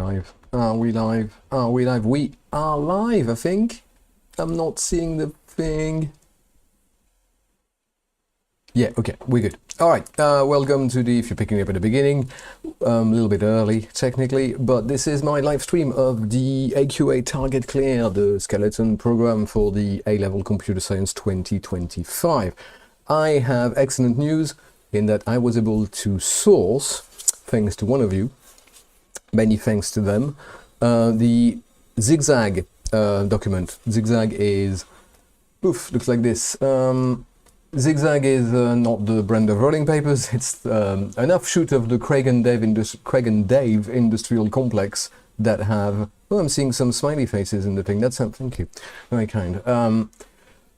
live? Are we live? Are we live? We are live, I think. I'm not seeing the thing. Yeah, okay, we're good. All right, welcome to the, if you're picking up at the beginning, a little bit early technically, but this is my live stream of the AQA Target Clear, the skeleton program for the A-Level Computer Science 2025. I have excellent news in that I was able to source, thanks to one of you, many thanks to them, the ZigZag document. ZigZag is, looks like this. ZigZag is not the brand of rolling papers, it's an offshoot of the Craig and Dave Industrial Complex that have, oh, I'm seeing some smiley faces in the thing, that's thank you, very kind.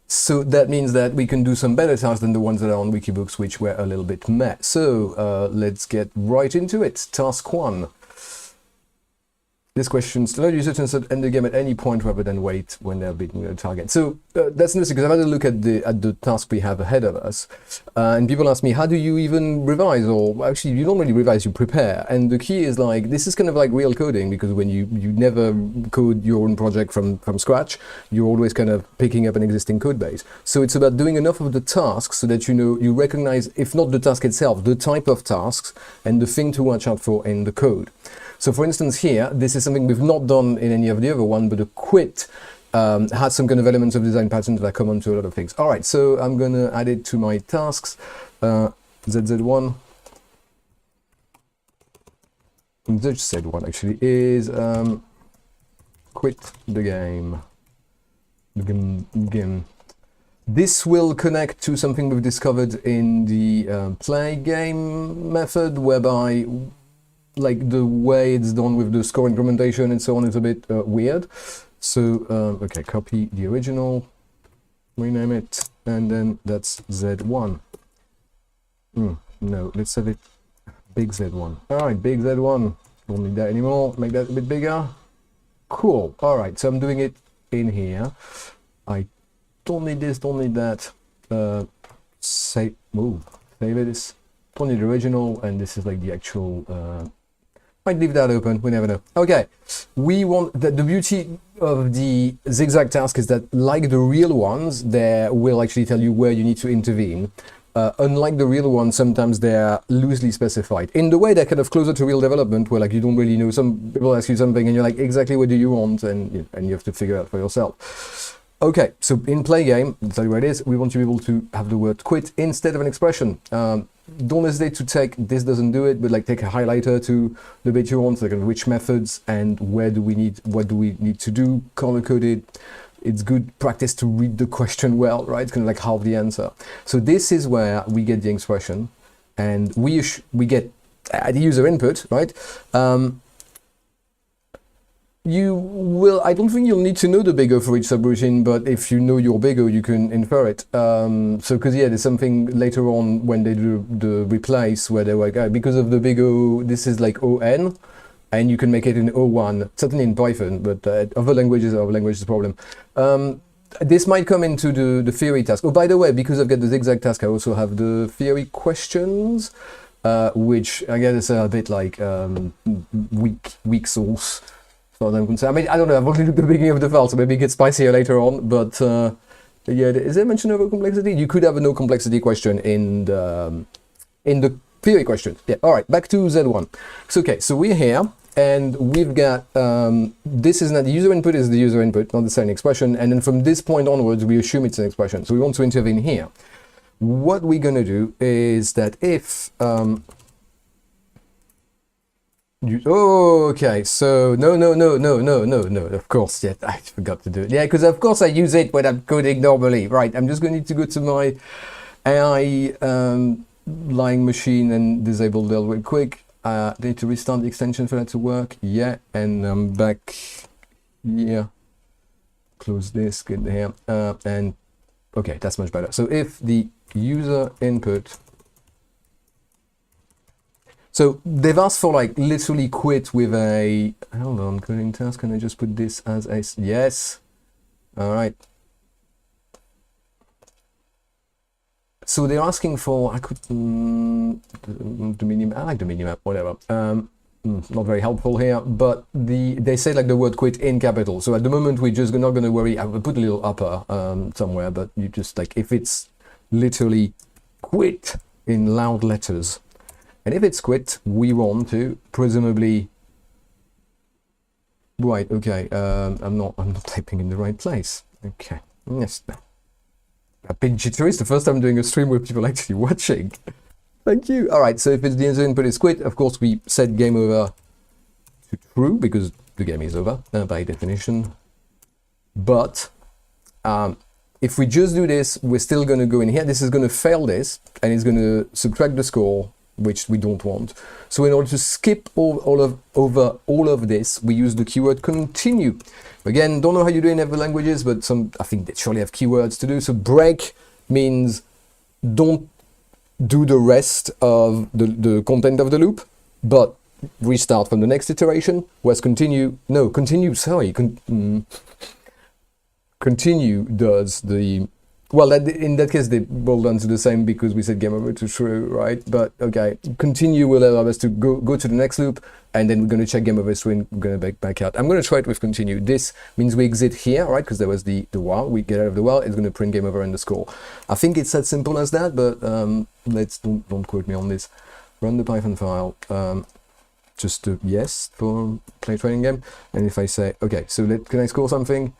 So that means that we can do some better tasks than the ones that are on Wikibooks, which were a little bit meh. So let's get right into it. Task 1. This question, allow user to insert end the game at any point rather than wait when they're beating the target. So that's interesting because I've had a look at the task we have ahead of us, and people ask me, how do you even revise? Or actually, you don't really revise, you prepare. And the key is like, this is kind of like real coding, because when you never code your own project from scratch, you're always kind of picking up an existing code base. So it's about doing enough of the tasks so that you recognize, if not the task itself, the type of tasks and the thing to watch out for in the code. So for instance here, this is something we've not done in any of the other one, but a quit has some kind of elements of design patterns that are common to a lot of things. All right, so I'm going to add it to my tasks. ZZ1, ZZ1 actually is quit the game. This will connect to something we've discovered in the play game method, whereby like the way it's done with the score incrementation and so on is a bit weird. So, okay, copy the original, rename it, and then that's Z1. No, let's have it big Z1. All right, big Z1. Don't need that anymore. Make that a bit bigger. Cool. All right, so I'm doing it in here. I don't need this, don't need that. Save it. Don't need the original, and this is like the actual. Might leave that open, we never know. Okay, we want the beauty of the ZigZag task is that, like the real ones, they will actually tell you where you need to intervene. Unlike the real ones, sometimes they're loosely specified. In the way they're kind of closer to real development, where like you don't really know, some people ask you something and you're like, exactly what do you want? And you have to figure it out for yourself. Okay, so in play game, I'll tell you what it is, we want to be able to have the word quit instead of an expression. Don't hesitate to take, this doesn't do it, but like take a highlighter to the bit you want, like which methods and what do we need to do, color coded. It's good practice to read the question well, right? It's kind of like half the answer. So this is where we get the expression, and we get the user input, right? You will, I don't think you'll need to know the big O for each subroutine, but if you know your big O, you can infer it. So, because yeah, there's something later on when they do the replace where they're like, because of the big O, this is like ON, and you can make it in O1, certainly in Python, but other languages is a problem. This might come into the theory task. Oh, by the way, because I've got the ZigZag task, I also have the theory questions, which I guess is a bit like weak source. I mean, I don't know, I've only looked at the beginning of the file, so maybe it gets spicier later on, but yeah, is there mention of a complexity? You could have a no complexity question in the theory question. Yeah, all right, back to Z1. So, okay, so we're here, and we've got, this is not, the user input is the user input, not the same expression, and then from this point onwards, we assume it's an expression, so we want to intervene here. What we're gonna do is that if, okay, so no, of course, yeah, I forgot to do it. Yeah, because of course I use it when I'm coding normally. Right, I'm just going to need to go to my AI lying machine and disable that real quick. Need to restart the extension for that to work. Yeah, and I'm back here. Close this, get here, and okay, that's much better. So if the user input, so they've asked for like literally quit with a, hold on, coding task, can I just put this as a, yes, all right. So they're asking for, I could, the mini, I like the mini map, whatever. not very helpful here, but they say like the word quit in capital. So at the moment we're just not going to worry. I will put a little upper somewhere, but you just like if it's literally quit in loud letters, and if it's quit, we want to presumably. Right. Okay. I'm not typing in the right place. Okay. Yes. A bit jittery. It's the first time I'm doing a stream with people actually watching. Thank you. All right, so if it's the user input is quit, of course we set game over to true because the game is over by definition. But if we just do this, we're still going to go in here. This is going to fail this, and it's going to subtract the score, which we don't want. So in order to skip over all of this, we use the keyword continue. Again, don't know how you do in other languages, but I think they surely have keywords to do. So break means don't do the rest of the content of the loop, but restart from the next iteration. Whereas continue does the, well, in that case they boil down to the same because we said game over to true, right? But okay, continue will allow us to go to the next loop, and then we're going to check game over true and we're going to back out. I'm going to try it with continue. This means we exit here, right? Because there was the while. We get out of the while, it's going to print game over and the score. I think it's as simple as that, but don't quote me on this. Run the Python file. Just a yes for play training game. And if I say, okay, so can I score something?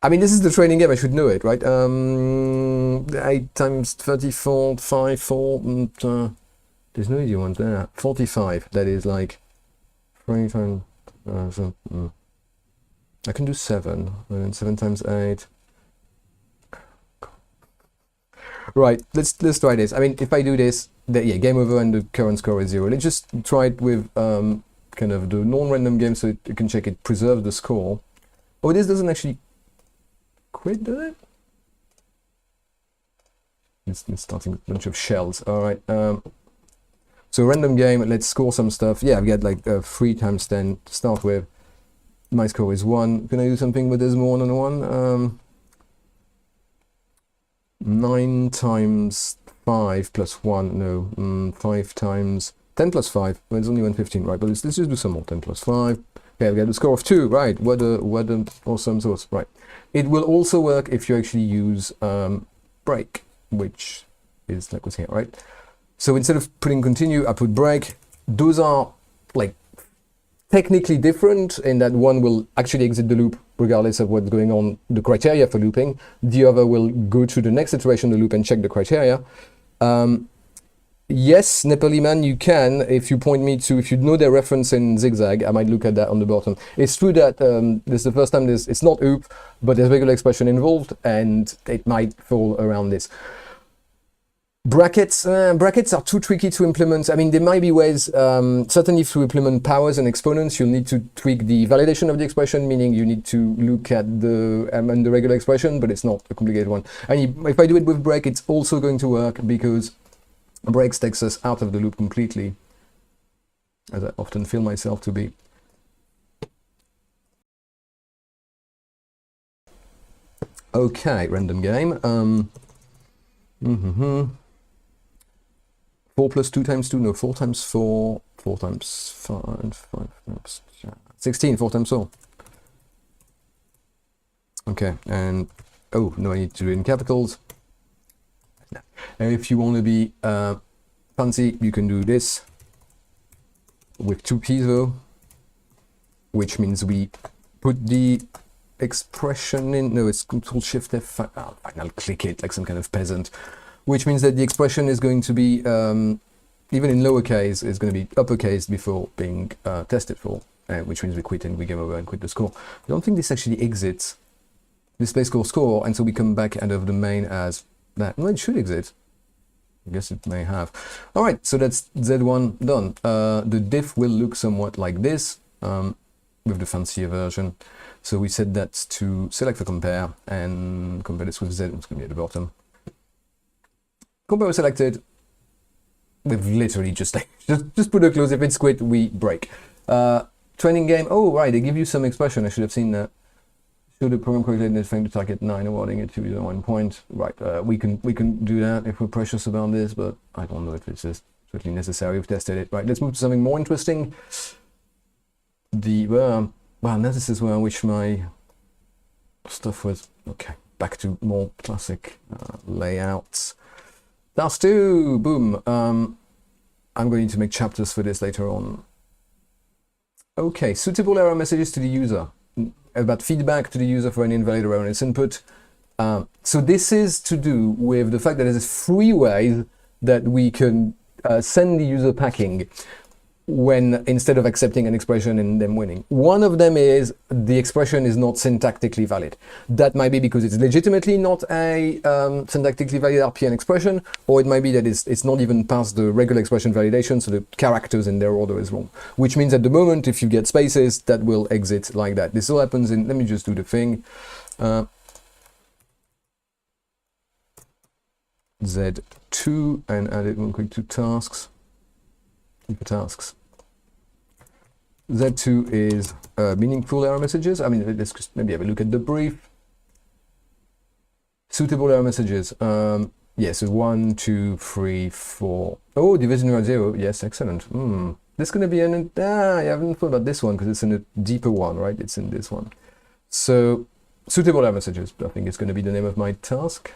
I mean, this is the training game, I should know it, right? 8 times 34, 5, 4, there's no easy one there. 45, that is like 3 times, I can do 7, and 7 times 8. Right, let's try this. I mean, if I do this, yeah, game over and the current score is 0. Let's just try it with kind of the non-random game so you can check it preserves the score. Oh, this doesn't actually quit, does it? It's starting with a bunch of shells. All right. So random game, let's score some stuff. Yeah, I've got like 3 times 10 to start with. My score is 1. Can I do something with this more than 1? 9 times 5 plus 1, no. 5 times 10 plus 5. Well, it's only 115, right? But let's just do some more. 10 plus 5. Okay, I've got a score of 2, right? What an awesome source, right? It will also work if you actually use break, which is like what's here, right? So instead of putting continue, I put break. Those are like technically different in that one will actually exit the loop regardless of what's going on, the criteria for looping. The other will go to the next iteration of the loop and check the criteria. Yes, Nepali man, you can, if you point me to, if you know their reference in ZigZag, I might look at that on the bottom. It's true that this is the first time it's not oop, but there's regular expression involved, and it might fall around this. Brackets are too tricky to implement. I mean, there might be ways, certainly if you implement powers and exponents, you'll need to tweak the validation of the expression, meaning you need to look at the regular expression, but it's not a complicated one. And if I do it with break, it's also going to work because breaks takes us out of the loop completely, as I often feel myself to be. Okay, random game. 4 plus 2 times 2, no, 4 times 4, 4 times 5, 5 times 16, 4 times 4. Okay, and, oh, no, I need to do it in capitals. And if you want to be fancy, you can do this with 2 keys though, which means we put the expression in, no, it's Control Shift F, I'll click it like some kind of peasant, which means that the expression is going to be, even in lowercase, is going to be uppercase before being tested for, which means we quit and we game over and quit the score. I don't think this actually exits. Display score, and so we come back out of the main as that. No, it should exit. I guess it may have. All right, so that's Z1 done. The diff will look somewhat like this with the fancier version. So we set that to select the compare and compare this with Z. It's going to be at the bottom. Compare was selected. We've literally just put a close. If it's quit, we break. Training game. Oh, right, they give you some expression. I should have seen that. So the program correctly identifying the target 9, awarding it to 1 point. Right, we can do that if we're precious about this, but I don't know if it's just totally necessary. We've tested it. Right, let's move to something more interesting. Well, now this is where I wish my stuff was. Okay, back to more classic layouts. Task 2, boom. I'm going to make chapters for this later on. Okay, suitable error messages to the user. About feedback to the user for an invalid erroneous input. So this is to do with the fact that there's 3 ways that we can send the user packing when instead of accepting an expression and them winning. One of them is the expression is not syntactically valid. That might be because it's legitimately not a syntactically valid RPN expression, or it might be that it's not even past the regular expression validation, so the characters in their order is wrong. Which means at the moment, if you get spaces, that will exit like that. This all happens in, let me just do the thing. Z2 and add it real quick to tasks. Tasks. Z2 is meaningful error messages. I mean, let's just maybe have a look at the brief. Suitable error messages. Yeah, so 1, 2, 3, 4. Oh, division by 0. Yes, excellent. This is going to be an. I haven't thought about this one because it's in a deeper one, right? It's in this one. So, suitable error messages. I think it's going to be the name of my task.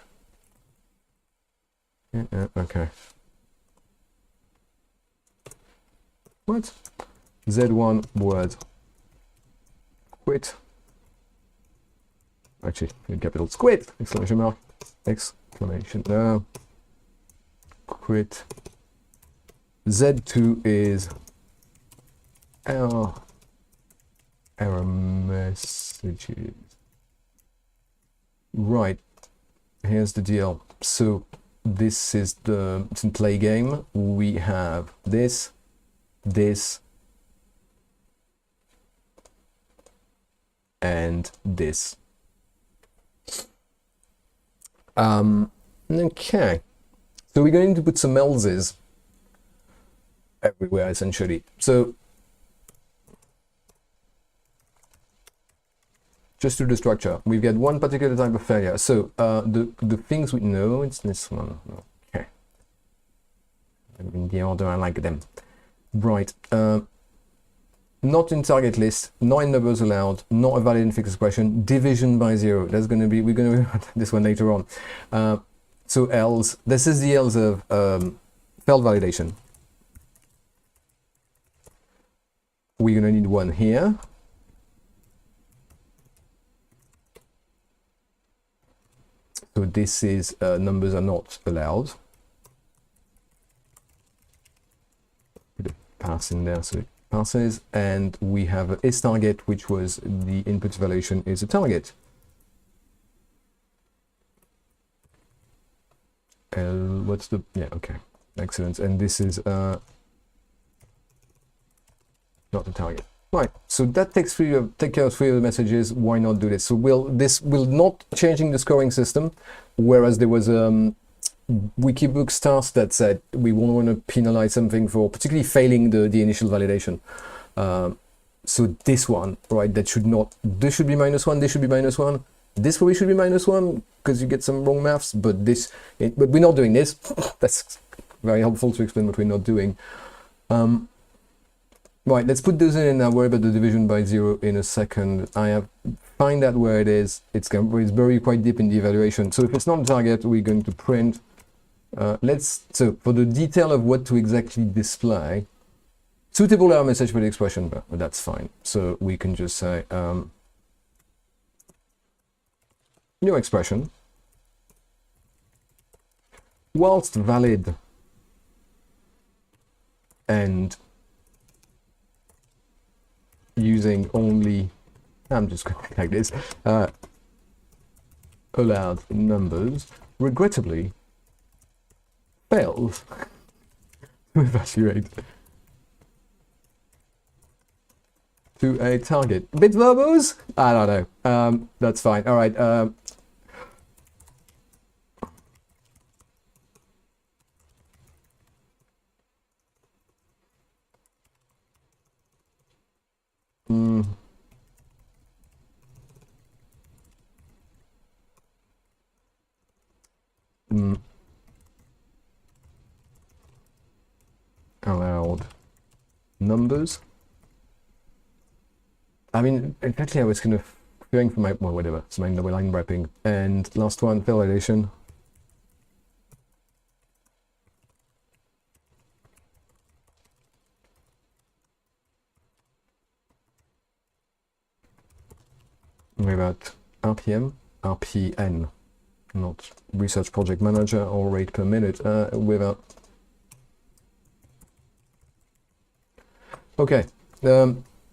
Okay. What? Z1 word quit. Actually, in capitals, quit! Exclamation mark. Exclamation. No. Quit. Z2 is error messages. Right. Here's the deal. So this is the, it's in play game. We have this, and this. Okay, so we're going to put some else's everywhere essentially. So just to the structure, we've got one particular type of failure. So the things we know, it's this one. Okay, in the order I like them. Right. Not in target list, not in numbers allowed, not a valid and fixed expression, division by 0. That's going to be, we're going to this one later on. So else, this is the else of failed validation. We're going to need one here. So this is numbers are not allowed. Put a pass in there so it passes, and we have a is target, which was the input evaluation is a target. What's the, yeah, okay, excellent. And this is not the target. Right, so that take care of 3 of the messages. Why not do this? So this will not changing the scoring system, whereas there was Wikibooks task that said we won't want to penalize something for particularly failing the initial validation. So this one, right, that should not, this should be -1, this should be -1, this probably should be -1 because you get some wrong maths, but this, but we're not doing this. That's very helpful to explain what we're not doing. Right, let's put those in and I'll worry about the division by 0 in a second. I have find out where it is. It's buried quite deep in the evaluation. So if it's not a target, we're going to print. So for the detail of what to exactly display, suitable error message for the expression, but that's fine. So we can just say new expression, whilst valid and using only, I'm just going to like this, allowed numbers, regrettably fails to evaluate to a target. Bit verbose? I don't know. That's fine. All right. numbers. I mean, actually, I was kind of going for my, well, whatever, it's my double line wrapping. And last one, fail validation. Without RPN, not research project manager or rate per minute, without. Okay,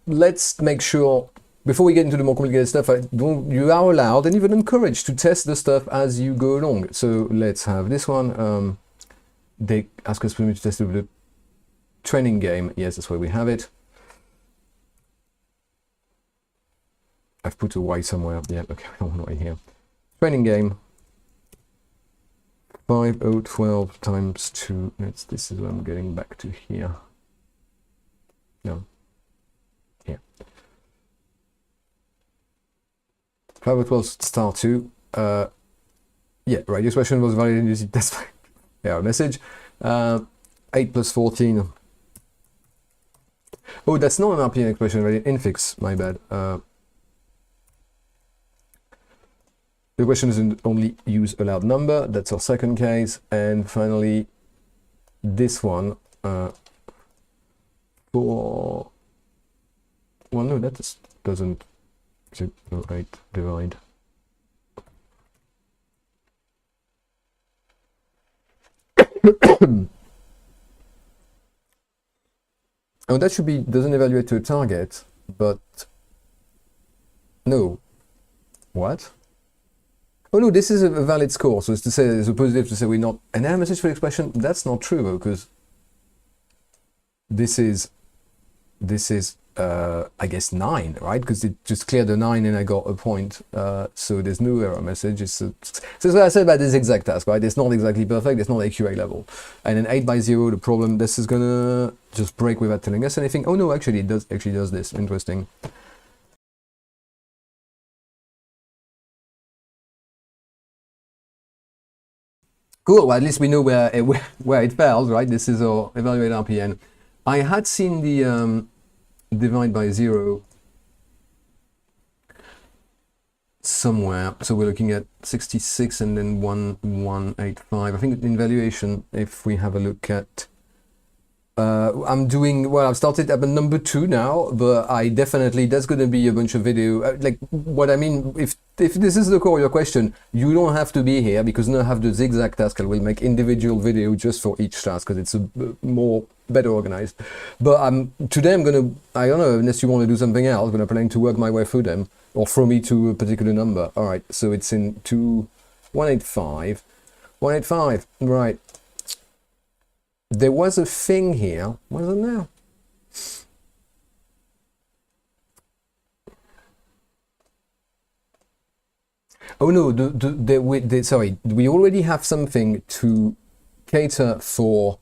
let's make sure, before we get into the more complicated stuff, you are allowed and even encouraged to test the stuff as you go along. So let's have this one. They ask us to test it with a training game. Yes, that's where we have it. I've put a Y somewhere. Yeah, okay, I don't want Y here. Training game. 5012 times 2. This is what I'm getting back to here. No. Here. 5012 star 2. Yeah, right. This question was valid in the test. Yeah, message. 8 plus 14. Oh, that's not an RPN expression, right? Infix, my bad. The question doesn't only use allowed number. That's our second case. And finally, this one for, well, no, that just doesn't, no, 8 divide. Oh, that should be, doesn't evaluate to a target, but no. What? Oh no, this is a valid score, so it's to say it's a positive to say we're not an error message for the expression. That's not true though, because this is I guess 9, right? Because it just cleared the 9 and I got a point. So there's no error message. So that's what I said about this ZigZag task, right? It's not exactly perfect, it's not AQA level. And an 8 by 0, the problem, this is gonna just break without telling us anything. Oh no, actually it does this. Interesting. Cool, well, at least we know where it fails, right? This is our evaluate RPN. I had seen the divide by 0 somewhere, so we're looking at 66 and then 1185. I think in valuation, if we have a look at, I'm doing, well, I've started at number 2 now, but I definitely, that's going to be a bunch of video, like what I mean, if this is the core of your question, you don't have to be here because now I have the ZigZag task. I will make individual video just for each task because it's a better organized. But today I'm going to, I don't know, unless you want to do something else, I'm going to plan to work my way through them or throw me to a particular number. All right, so it's in 185, right. There was a thing here, wasn't there? Oh no, sorry, we already have something to cater for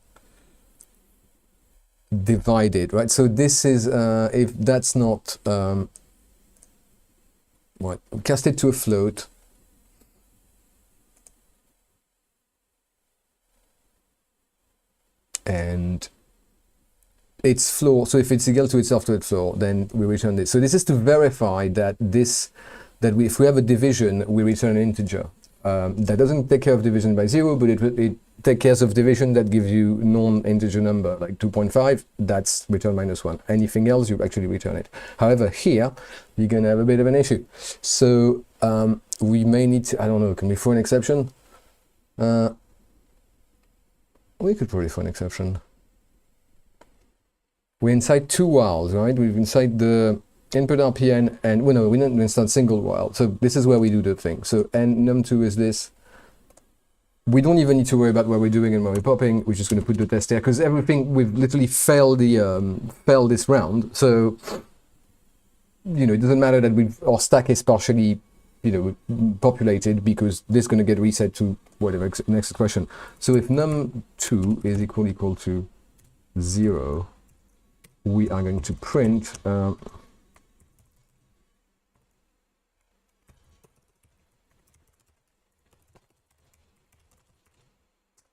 divided, right? So this is, if that's not, what, cast it to a float. And its floor, so if it's equal to its afterward floor, then we return this. So this is to verify that if we have a division, we return an integer. That doesn't take care of division by 0, but it takes care of division that gives you non-integer number, like 2.5, that's return -1. Anything else, you actually return it. However, here, you're going to have a bit of an issue. So we may need to, I don't know, can we throw an exception? We could probably throw an exception. We're inside 2 whiles, right? We've inside the input RPN, and well, no, we're not inside single while. So this is where we do the thing. So and num2 is this. We don't even need to worry about what we're doing and where we're popping. We're just going to put the test here because everything, we've literally failed this round. So you know, it doesn't matter that our stack is partially, you know, populated because this is going to get reset to whatever next expression. So if num2 is equal to 0, we are going to print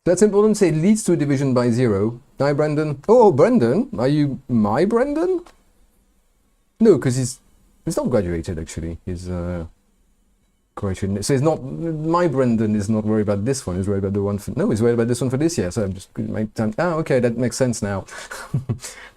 That's important to say. It leads to a division by 0. Hi, Brendan. Oh, Brendan. Are you my Brendan? No, because he's not graduated, actually. He's graduated. So he's not, my Brendan is not worried about this one. He's worried about the one for, no, he's worried about this one for this year. So I'm just going to make time. Ah, okay, that makes sense now.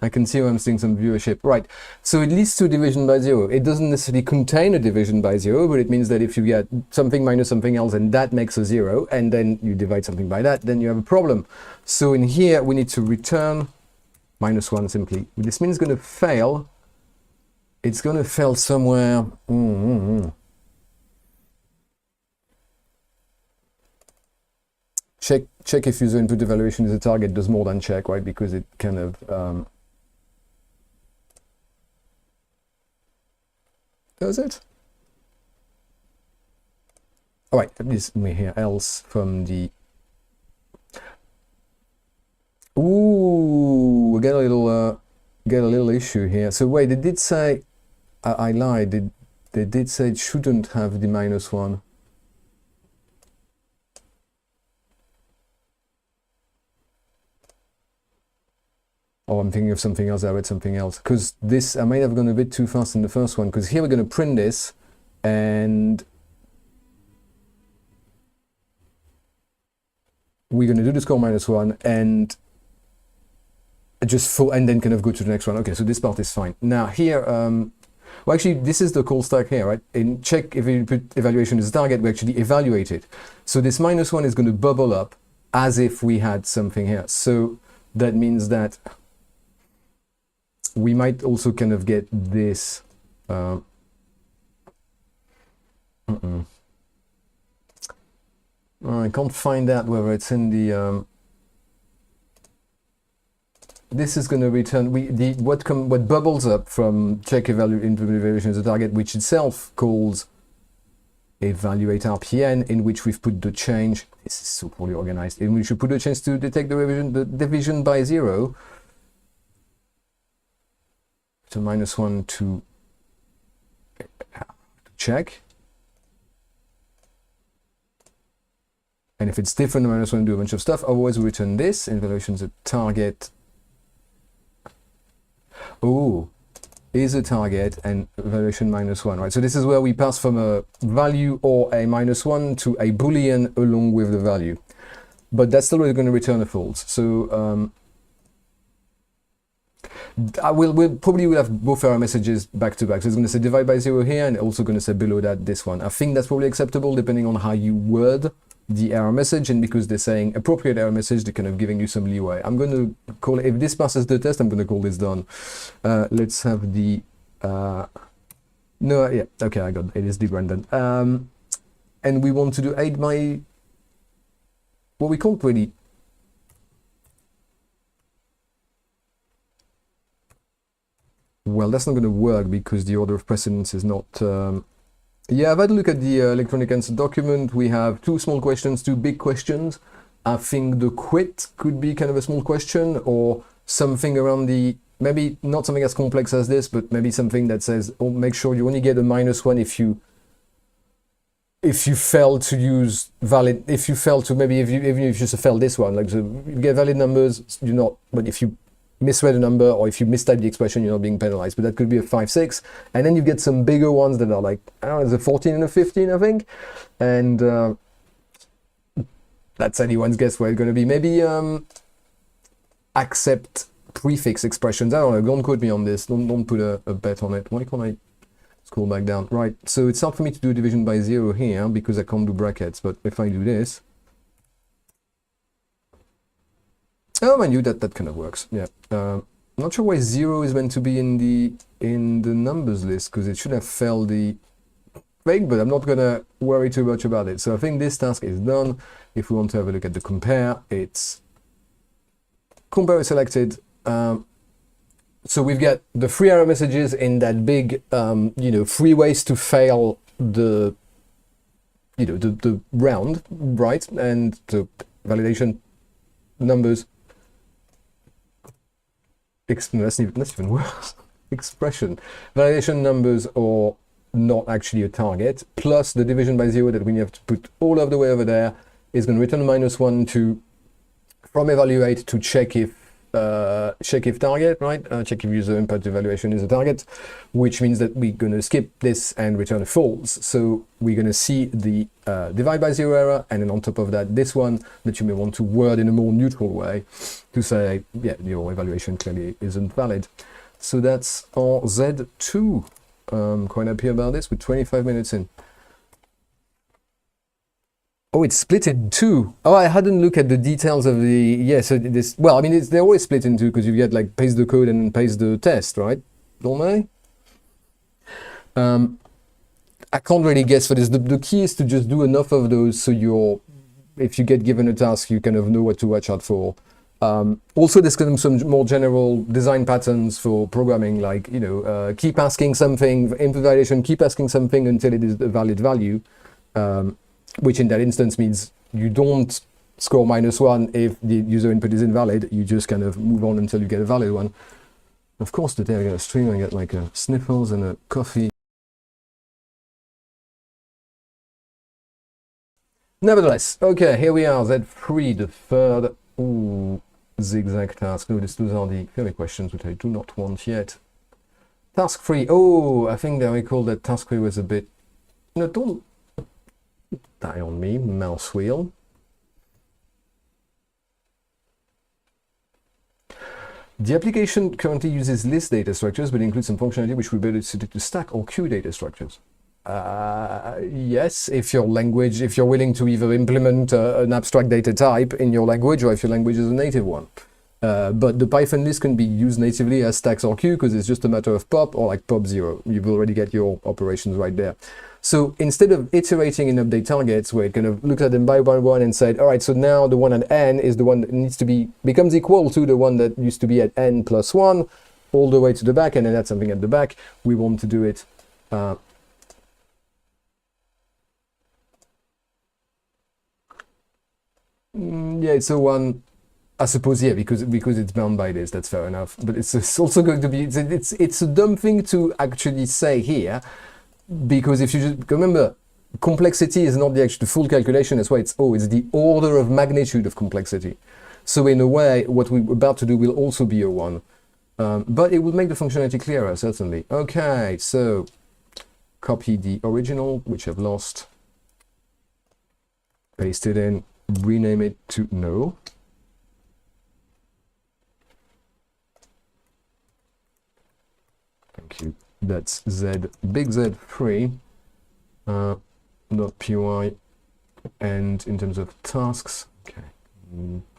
I can see why I'm seeing some viewership. Right. So it leads to a division by 0. It doesn't necessarily contain a division by 0, but it means that if you get something minus something else and that makes a 0, and then you divide something by that, then you have a problem. So in here, we need to return -1 simply. This means it's going to fail. It's going to fail somewhere. Check if user input evaluation is a target does more than check, right? Because it kind of does it? All right, at least we hear else from the. Ooh, we get a little issue here. So wait, they did say I lied. They did say it shouldn't have the -1. Oh, I'm thinking of something else. I read something else. Because this, I might have gone a bit too fast in the first one. Because here we're going to print this, and we're going to do the score -1, and just and then kind of go to the next one. Okay, so this part is fine. Now here, well, actually, this is the call stack here, right? In check if you put evaluation as a target, we actually evaluate it. So this -1 is going to bubble up as if we had something here. So that means that we might also kind of get this. I can't find out whether it's in the. This is going to return what bubbles up from check evaluation as a target, which itself calls evaluate RPN, in which we've put the change. This is so poorly organized. In which we put the change to detect the division by 0. So -1 to check. And if it's different, -1 do a bunch of stuff. Otherwise, we return this. Evaluation as a target. Oh, is a target and evaluation -1, right? So this is where we pass from a value or a -1 to a boolean along with the value. But that's still going to return a false. So we'll probably will have both error messages back to back. So it's going to say divide by 0 here, and also going to say below that this one. I think that's probably acceptable depending on how you word the error message, and because they're saying appropriate error message, they're kind of giving you some leeway. I'm going to call it, if this passes the test, I'm going to call this done. Let's have the no, yeah, okay, I got it. It is the Brendan. And we want to do 8 by, well, we can't really. Well, that's not going to work because the order of precedence is not. Yeah, I've had a look at the electronic answer document. We have 2 small questions, 2 big questions. I think the quit could be kind of a small question, or something around the, maybe not something as complex as this, but maybe something that says, oh, make sure you only get a -1 if you fail to use valid, if you fail to, maybe even if you just fail this one, like, so you get valid numbers, you're not, but if you misread a number or if you mistype the expression, you're not being penalized. But that could be a 5, 6, and then you get some bigger ones that are like, I don't know, there's a 14 and a 15, I think, and that's anyone's guess where it's going to be. Maybe accept prefix expressions. I don't know. Don't quote me on this. Don't put a bet on it. Why can't I scroll back down? Right. So it's hard for me to do division by 0 here because I can't do brackets. But if I do this. Oh, I knew that kind of works. Yeah. I'm not sure why 0 is meant to be in the numbers list, because it should have failed the thing, but I'm not gonna worry too much about it. So I think this task is done. If we want to have a look at the compare, it's compare is selected. So we've got the 3 error messages in that big, 3 ways to fail the, the round, right? And the validation numbers. That's even worse. Expression. Validation numbers are not actually a target, plus the division by 0 that we have to put all of the way over there is going to return -1 to from evaluate to check if target, right? Check if user input evaluation is a target, which means that we're going to skip this and return a false. So we're going to see the divide by zero error, and then on top of that, this one that you may want to word in a more neutral way to say, yeah, your evaluation clearly isn't valid. So that's our Z2. Quite happy about this. We're 25 minutes in. Oh, it's split in two. Oh, I hadn't looked at the details of the, yeah, so this, well, I mean, they're always split in two because you get like paste the code and paste the test, right? Don't they? I can't really guess for this. The key is to just do enough of those so if you get given a task, you kind of know what to watch out for. Also, there's kind of some more general design patterns for programming, like, you know, keep asking something, input validation, keep asking something until it is a valid value. Which in that instance means you don't score -1 if the user input is invalid. You just kind of move on until you get a valid one. Of course, today I got a stream, I get like a sniffles and a coffee. Nevertheless, okay, here we are, Z3, the third ZigZag task. No, those are the theory questions, which I do not want yet. Task 3, oh, I think that we called that task 3 was a bit, no, don't die on me, mouse wheel. The application currently uses list data structures, but includes some functionality which will be better suited to stack or queue data structures. Yes, if you're willing to either implement an abstract data type in your language, or if your language is a native one. But the Python list can be used natively as stacks or queue because it's just a matter of pop or like pop 0. You will already get your operations right there. So instead of iterating in update targets, where it kind of looks at them by one and said, all right, so now the one at n is the one that needs to becomes equal to the one that used to be at n plus 1 all the way to the back, and then add something at the back. We want to do it yeah, it's a one, I suppose, yeah, because it's bound by this, that's fair enough. But it's also going to be, it's a dumb thing to actually say here, because if you just remember, complexity is not the full calculation. That's why it's the order of magnitude of complexity. So in a way, what we're about to do will also be a 1. But it will make the functionality clearer, certainly. Okay, so copy the original, which I've lost, paste it in, rename it to no. Thank you. That's big Z3 .py, and in terms of tasks, okay,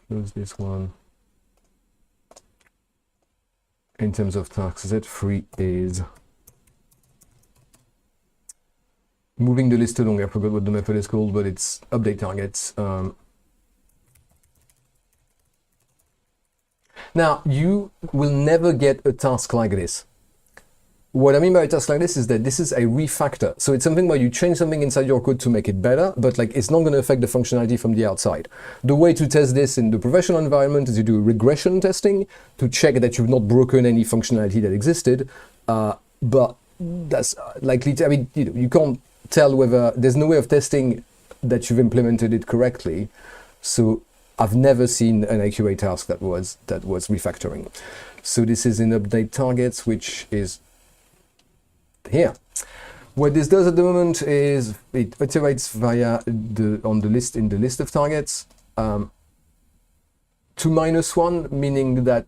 close this one. In terms of tasks, Z3 is moving the list along. I forgot what the method is called, but it's update targets. Now, you will never get a task like this. What I mean by a task like this is that this is a refactor. So it's something where you change something inside your code to make it better, but like it's not going to affect the functionality from the outside. The way to test this in the professional environment is you do regression testing to check that you've not broken any functionality that existed. But that's likely to, I mean, you can't tell whether there's no way of testing that you've implemented it correctly. So I've never seen an AQA task that was refactoring. So this is in update targets, which is here. What this does at the moment is it iterates via in the list of targets to -1, meaning that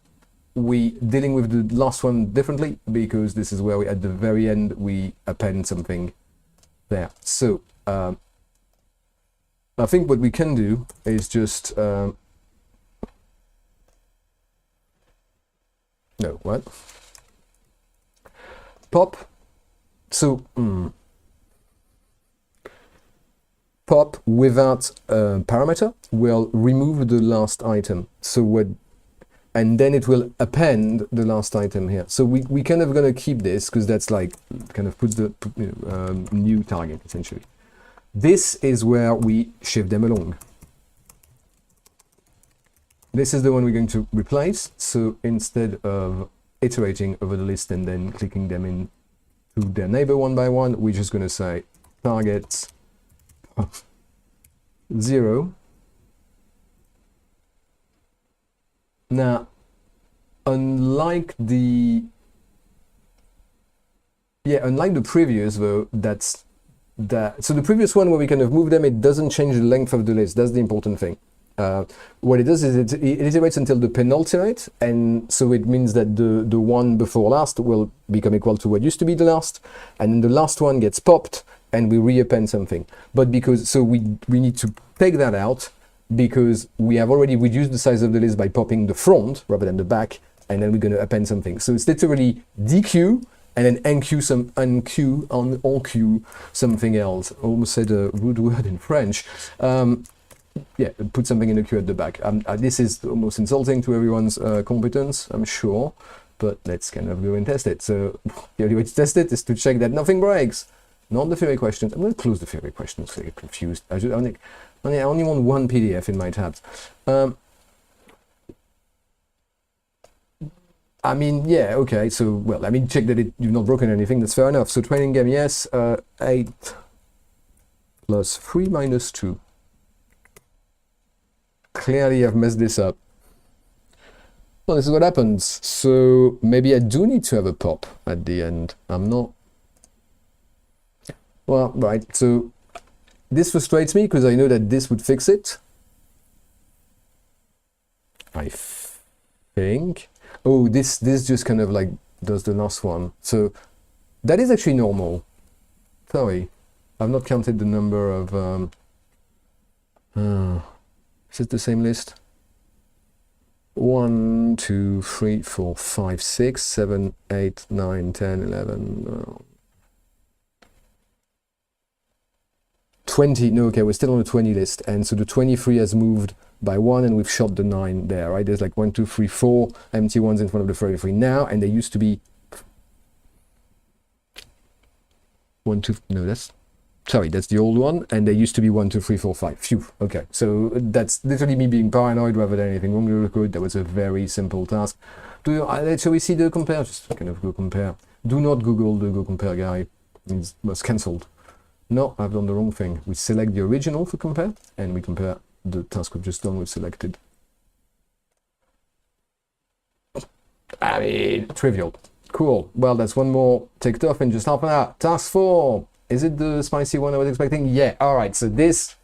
we dealing with the last one differently, because this is where at the very end we append something there. So I think what we can do is just pop. So pop without a parameter will remove the last item. So and then it will append the last item here. So we kind of gonna keep this because that's like kind of puts the new target essentially. This is where we shift them along. This is the one we're going to replace. So instead of iterating over the list and then clicking them in to their neighbor one by one, we're just going to say targets 0 Now, unlike the previous though, so the previous one where we kind of move them, it doesn't change the length of the list. That's the important thing. What it does is it iterates until the penultimate, and so it means that the one before last will become equal to what used to be the last, and then the last one gets popped, and we reappend something. But we need to take that out, because we have already reduced the size of the list by popping the front rather than the back, and then we're going to append something. So it's literally dequeue and then unqueue something else. Almost said a rude word in French. Yeah, put something in the queue at the back. This is almost insulting to everyone's competence, I'm sure, but let's kind of go and test it. So the only way to test it is to check that nothing breaks. Not the theory questions. I'm going to close the theory questions so I get confused. I only want one PDF in my tabs. I mean, yeah, okay, so, well, I mean, check that you've not broken anything, that's fair enough. So training game, yes, 8 plus 3 minus 2. Clearly I've messed this up. Well, this is what happens. So maybe I do need to have a pop at the end. I'm not... Well, right, so this frustrates me because I know that this would fix it. I think... Oh, this just kind of like does the last one. So that is actually normal. Sorry, I've not counted the number of... is it the same list? 1, 2, 3, 4, 5, 6, 7, 8, 9, 10, 11... 20, no, okay, we're still on the 20 list, and so the 23 has moved by 1, and we've shot the 9 there, right? There's like 1, 2, 3, 4 empty ones in front of the 33 now, and they used to be 1, 2, no, that's the old one, and they used to be 1, 2, 3, 4, 5. Phew, okay, so that's literally me being paranoid rather than anything wrong with the code. That was a very simple task. Shall we see the compare? Just kind of go compare. Do not Google the go compare guy. It was cancelled. No, I've done the wrong thing. We select the original for compare, and we compare the task we've just done with selected. I mean, trivial. Cool. Well, that's one more ticked off in just half an hour. Task 4. Is it the spicy one I was expecting? Yeah. All right. So this,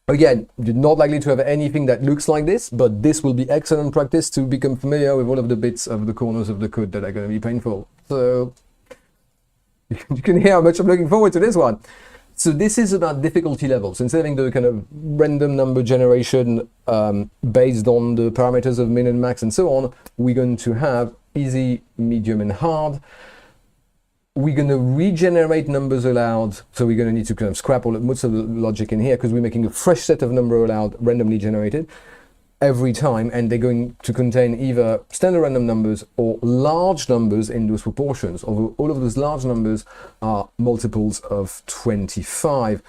again, you're not likely to have anything that looks like this, but this will be excellent practice to become familiar with all of the bits of the corners of the code that are going to be painful. So you can hear how much I'm looking forward to this one. So this is about difficulty levels. Instead of having the kind of random number generation based on the parameters of min and max and so on, we're going to have easy, medium, and hard. We're going to regenerate numbers allowed. So we're going to need to kind of scrap most of the logic in here because we're making a fresh set of number allowed randomly generated every time, and they're going to contain either standard random numbers or large numbers in those proportions, although all of those large numbers are multiples of 25.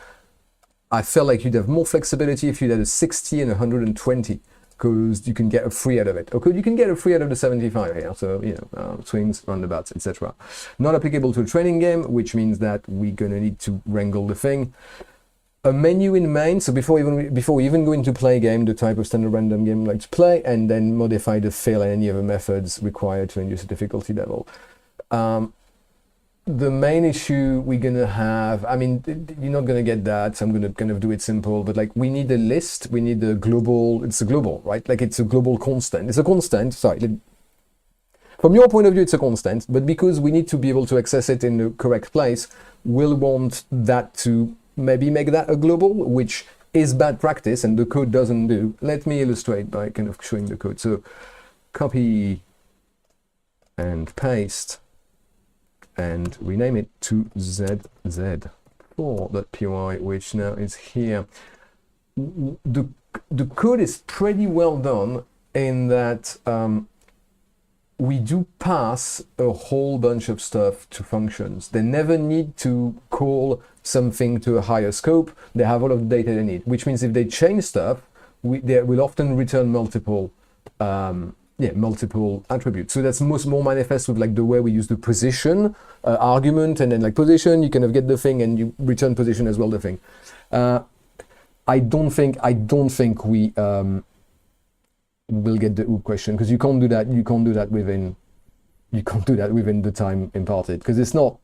I felt like you'd have more flexibility if you had a 60 and 120, because you can get a 3 out of it. Okay, you can get a 3 out of the 75 here, so, you know, swings, roundabouts, etc. Not applicable to a training game, which means that we're going to need to wrangle the thing. A menu in main, so before we even go into play game, the type of standard random game we like to play, and then modify the fill and any other methods required to induce a difficulty level. The main issue we're gonna have, I mean, you're not gonna get that, so I'm gonna kind of do it simple, but like we need a list, we need a global, it's a global, right? Like it's a global constant. It's a constant, sorry. From your point of view, it's a constant, but because we need to be able to access it in the correct place, we'll want that to maybe make that a global, which is bad practice and the code doesn't do. Let me illustrate by kind of showing the code. So copy and paste and rename it to ZZ4.py, which now is here. The code is pretty well done in that we do pass a whole bunch of stuff to functions. They never need to call something to a higher scope. They have all of the data they need, which means if they change stuff, they will often return multiple attributes. So that's more manifest with like the way we use the position argument, and then like position, you kind of get the thing and you return position as well, the thing. I don't think we we'll get the OOP question, because you can't do that. You can't do that within the time imparted, because it's not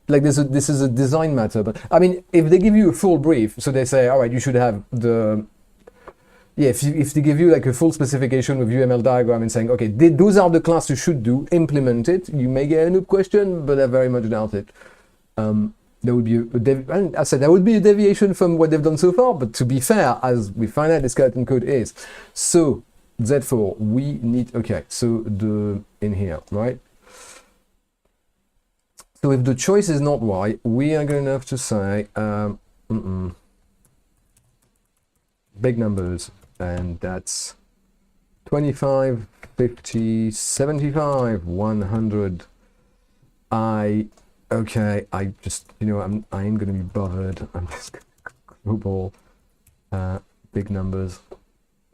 like this is a design matter. But I mean, if they give you a full brief, so they say, all right, you should have the if they give you like a full specification with UML diagram and saying, okay, those are the class you should do, implement it, you may get a noob question, but I very much doubt it. There would be there would be a deviation from what they've done so far, but to be fair, as we find out the skeleton code is. So Z4, we need, okay, so in here, right? So if the choice is not Y, we are going to have to say big numbers, and that's 25, 50, 75, 100. I just, I ain't gonna be bothered. I'm just gonna global big numbers.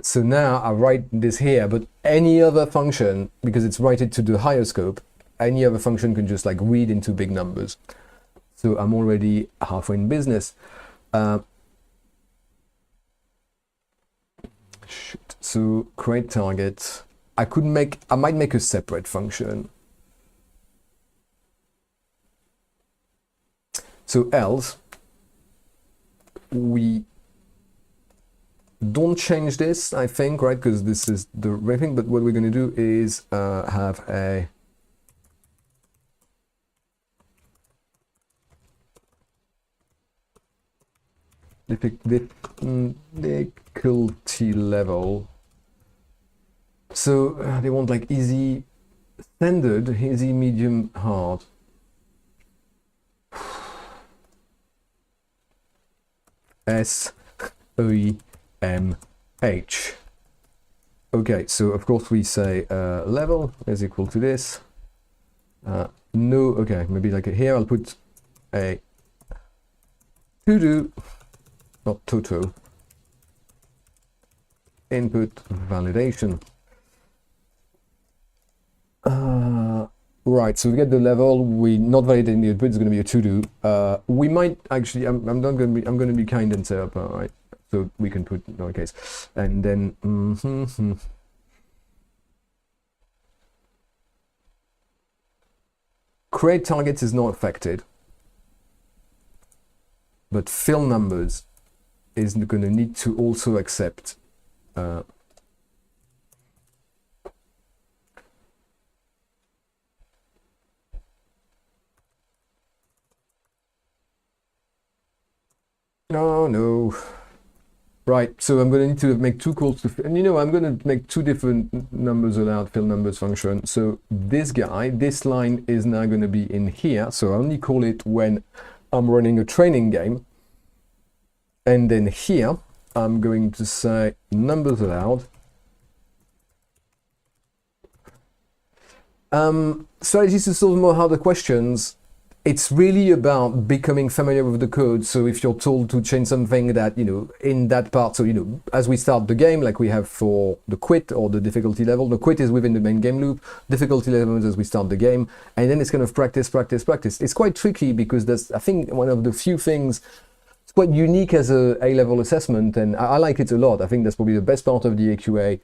So now I write this here, but any other function, because it's written to the higher scope, any other function can just like read into big numbers. So I'm already halfway in business. So create target. I might make a separate function. So else, we don't change this, I think, right? Because this is the right thing. But what we're going to do is have a difficulty level. So they want like easy, standard, easy, medium, hard. S-O-E-M-H. Okay, so of course we say level is equal to this. No, okay, maybe like here I'll put a to-do, not toto, input validation. Right, so we get the level. We not validating the input. It's going to be a to-do. We might actually. I'm not going to be. I'm going to be kind and say up. All right, so we can put lowercase, and then create targets is not affected, but fill numbers is going to need to also accept. No. Right, so I'm going to need to make two calls to, and I'm going to make two different numbers allowed fill numbers function. So this guy, this line is now going to be in here. So I only call it when I'm running a training game. And then here, I'm going to say numbers allowed. Strategies to solve more harder questions. It's really about becoming familiar with the code. So if you're told to change something that, in that part, so, as we start the game, like we have for the quit or the difficulty level, the quit is within the main game loop, difficulty level is as we start the game, and then it's kind of practice. It's quite tricky because that's, I think, one of the few things, it's quite unique as a A-level assessment, and I like it a lot. I think that's probably the best part of the AQA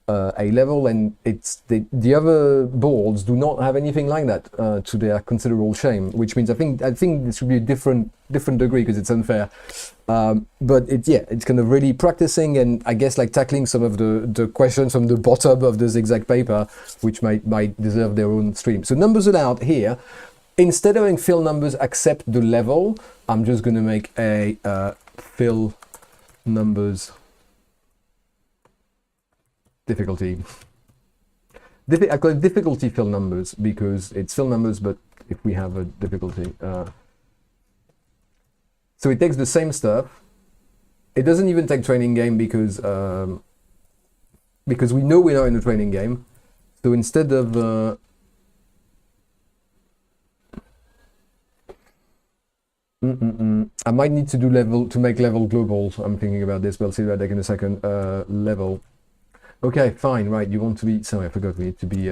A-level, and it's the other boards do not have anything like that, to their considerable shame, which means I think this should be a different degree because it's unfair, but it's kind of really practicing, and I guess like tackling some of the questions from the bottom of the ZigZag paper, which might deserve their own stream. So numbers allowed here, instead of having fill numbers accept the level, I'm just going to make a fill numbers difficulty. I call it difficulty fill numbers because it's fill numbers, but if we have a difficulty. So it takes the same stuff. It doesn't even take training game because we know we are in a training game. So instead of I might need to do level to make level global. I'm thinking about this. We'll see that in a second. Level. Okay, fine, right, you want to be, sorry, I forgot, we need to be,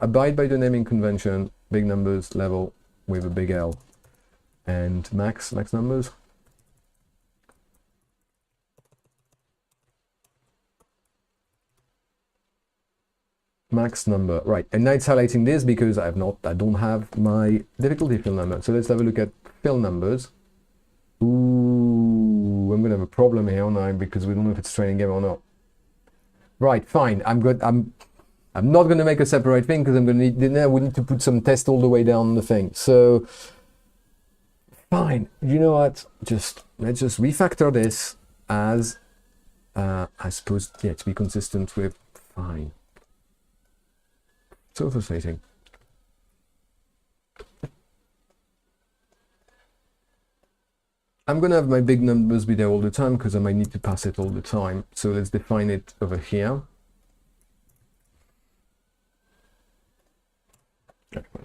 abide by the naming convention, big numbers, level, with a big L, and max numbers. max number, right? And now it's highlighting this because I don't have my difficulty fill number. So let's have a look at fill numbers. Ooh, I'm gonna have a problem here, aren't I? Because we don't know if it's training game or not. Right, fine. I'm good. I'm not gonna make a separate thing because I'm gonna need. Now we need to put some test all the way down the thing. So fine. You know what? Let's just refactor this as I suppose, yeah, to be consistent with fine. So frustrating. I'm gonna have my big numbers be there all the time because I might need to pass it all the time. So let's define it over here.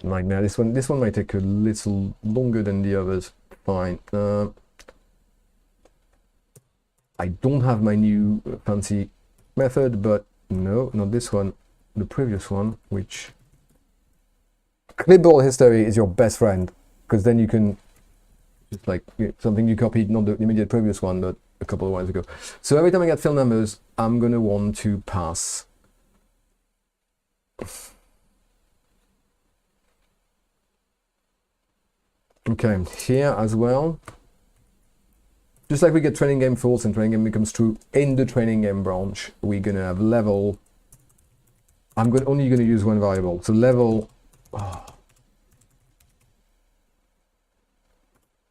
Right now, this one might take a little longer than the others. Fine. I don't have my new fancy method, but no, not this one, the previous one, which clipboard history is your best friend, because then you can just like something you copied, not the immediate previous one, but a couple of hours ago. So every time I get fill numbers, I'm gonna want to pass okay, here as well. Just like we get training game false and training game becomes true in the training game branch, we're gonna have level. I'm only gonna use one variable. So level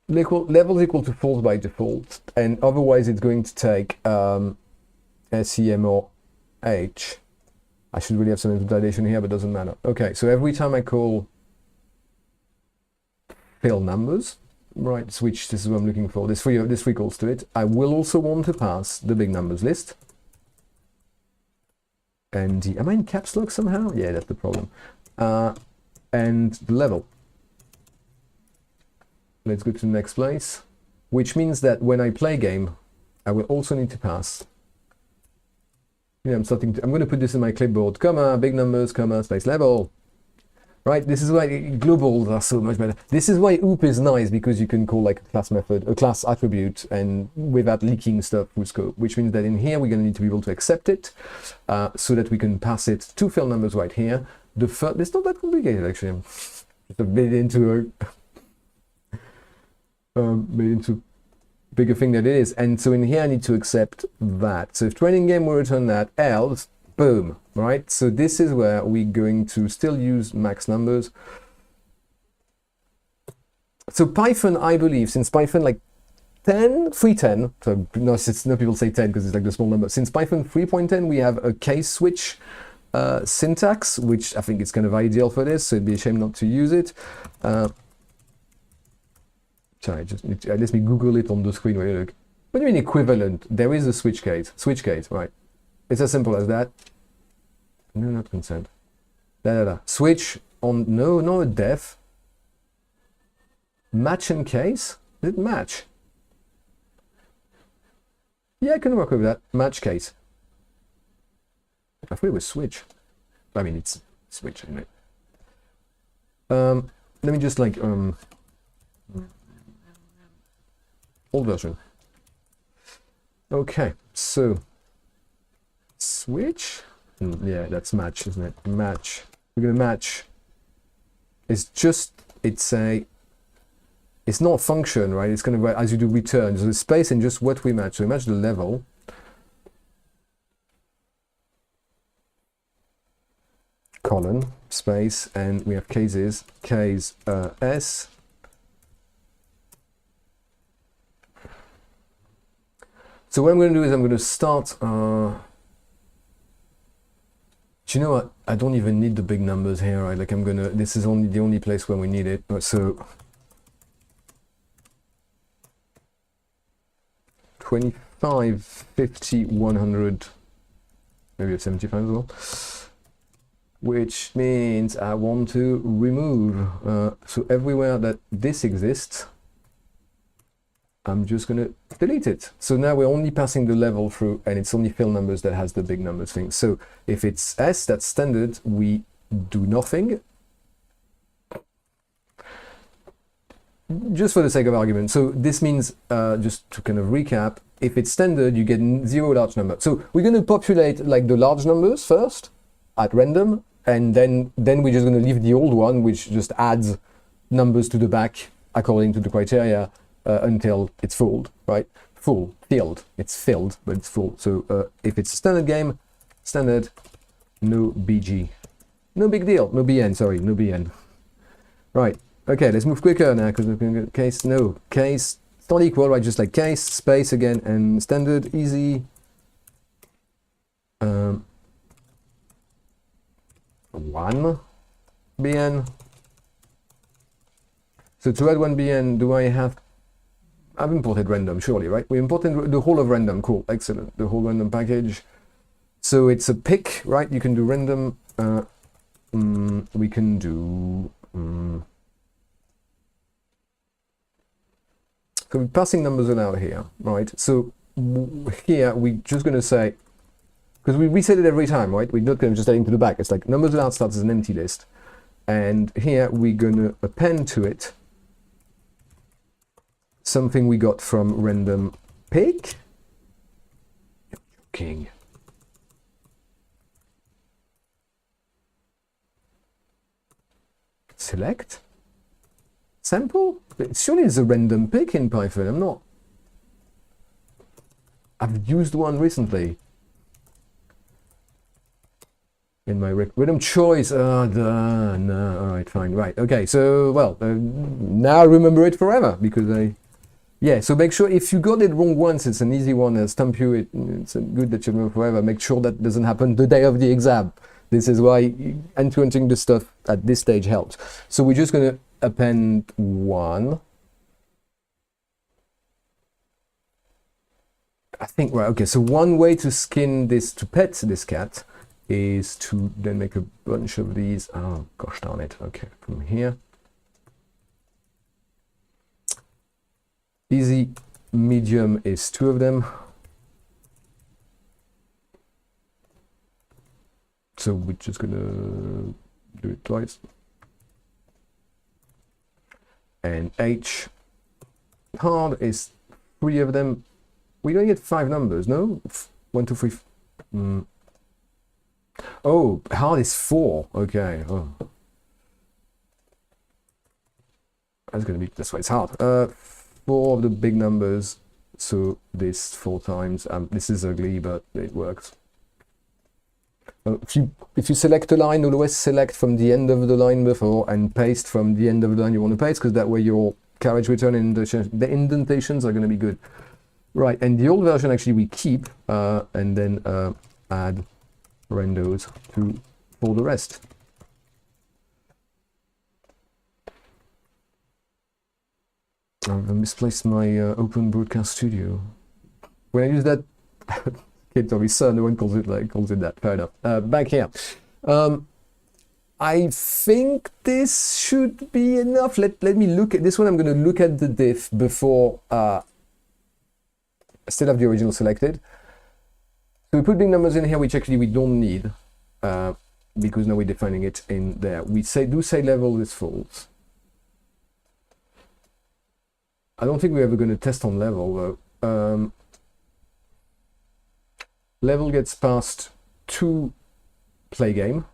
level equal to false by default, and otherwise it's going to take SEM or H. I should really have some validation here, but it doesn't matter. Okay, so every time I call fill numbers, right, switch, this is what I'm looking for, this three calls to it, I will also want to pass the big numbers list. And am I in caps lock somehow? Yeah, that's the problem. And the level. Let's go to the next place, which means that when I play game, I will also need to pass. Yeah, I'm going to put this in my clipboard, comma, big numbers, comma, space level. Right, this is why globals are so much better. This is why OOP is nice, because you can call like a class method, a class attribute, and without leaking stuff with scope, which means that in here we're going to need to be able to accept it so that we can pass it to fill numbers right here. It's not that complicated actually. I'm just a bit into bigger thing that it is. And so in here I need to accept that. So if training game will return that, else, boom, right? So this is where we're going to still use max numbers. So Python, I believe, since Python like 3.10, so no people say 10 because it's like the small number. Since Python 3.10, we have a case switch syntax, which I think is kind of ideal for this, so it'd be a shame not to use it. Sorry, let me Google it on the screen where you look. What do you mean equivalent? There is a switch case, right? It's as simple as that. No, not consent. Switch on, no, def. Match and case? Did it match? Yeah, I can work with that. Match case. I thought it was switch. I mean, it's switch, isn't it? Let me just like, old version. Okay, so switch. Yeah, that's match, isn't it? Match. We're gonna match. It's not a function, right? It's kind of as you do return. There's a space and just what we match. So we match the level. Colon, space, and we have cases. Case S. So what I'm going to do is I'm going to start. Do you know what? I don't even need the big numbers here, right? Like this is only the only place where we need it. So 25, 50, 100, maybe 75 as well. Which means I want to remove. So everywhere that this exists, I'm just going to delete it. So now we're only passing the level through, and it's only fill numbers that has the big numbers thing. So if it's S, that's standard, we do nothing. Just for the sake of argument. So this means, just to kind of recap, if it's standard, you get 0 large number. So we're going to populate like the large numbers first. at random, and then we're just going to leave the old one, which just adds numbers to the back according to the criteria until it's filled, right? Filled. It's filled, but it's full. So if it's a standard game, standard, no BG. No big deal. No BN, sorry, no BN. Right. Okay, let's move quicker now because we're going to get case. No, case. It's not equal, right? Just like case, space again, and standard, easy. 1 BN. So to add 1 BN, do I have... I've imported random, surely, right? We imported the whole of random. Cool, excellent. The whole random package. So it's a pick, right? You can do random. We can do... So we're passing numbers allowed here, right? So here we're just going to say, because we reset it every time, right? We're not going to just add into the back. It's like numbers allowed starts as an empty list. And here we're going to append to it something we got from random pick. You're joking. Select. Sample? Surely it's a random pick in Python. I'm not. I've used one recently. In my random choice. No. All right, fine. Right. Okay. So, well, now I remember it forever because yeah, so make sure if you got it wrong once, it's an easy one, stump you, it's good that you remember forever. Make sure that doesn't happen the day of the exam. This is why entering the stuff at this stage helps. So we're just going to append 1. I think, right, okay, so one way to skin this, to pet this cat, is to then make a bunch of these. Oh, gosh darn it. Okay, from here. Easy, medium is 2 of them. So we're just gonna do it twice. And H, hard is 3 of them. We're gonna get 5 numbers, no? 1, 2, 3. Oh, hard is 4. Okay. Oh. That's gonna be, that's why it's hard. 4 of the big numbers, so this 4 times. This is ugly, but it works. If you select a line, always select from the end of the line before and paste from the end of the line you want to paste, because that way your carriage return and the indentations are going to be good. Right, and the old version actually we keep and then add randos for the rest. I've misplaced my Open Broadcast Studio. When I use that, kid told me, sir, no one calls it that. Fair enough. Back here. I think this should be enough. Let me look at this one. I'm going to look at the diff before I still have the original selected. So we put big numbers in here, which actually we don't need because now we're defining it in there. We do say level is false. I don't think we're ever going to test on level though. Level gets passed to play game,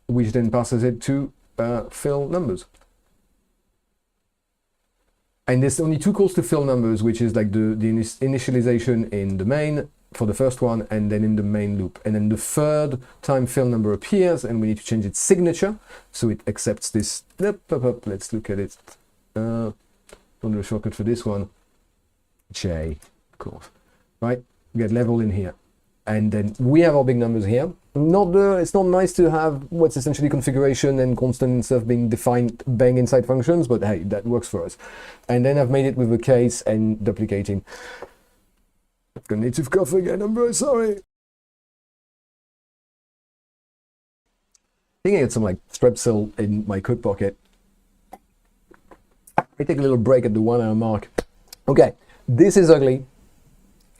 which then passes it to fill numbers. And there's only 2 calls to fill numbers, which is like the initialization in the main for the first one, and then in the main loop. And then the third time fill number appears, and we need to change its signature, so it accepts this. Let's look at it. Don't do a shortcut for this one. J, of course. Right? We get level in here. And then we have our big numbers here. It's not nice to have what's essentially configuration and constant and stuff being defined bang inside functions, but hey, that works for us. And then I've made it with a case and duplicating. I've got native cough again, I'm very sorry. I think I had some like strepsil in my coat pocket. I take a little break at the 1 hour mark. Okay, this is ugly.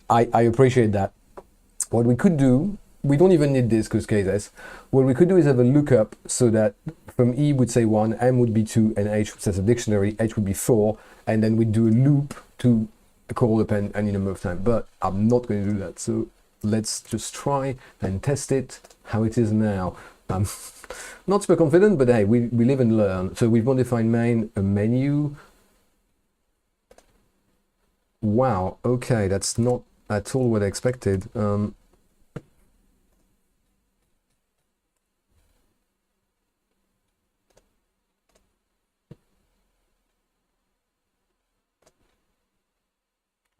I appreciate that. What we could do, we don't even need this because cases. What we could do is have a lookup so that from E would say 1, M would be 2, and H says a dictionary, H would be 4, and then we'd do a loop to call append any number of times. But I'm not going to do that. So let's just try and test it how it is now. Not super confident, but hey, we live and learn. So we've modified main a menu. Wow, okay, that's not at all what I expected.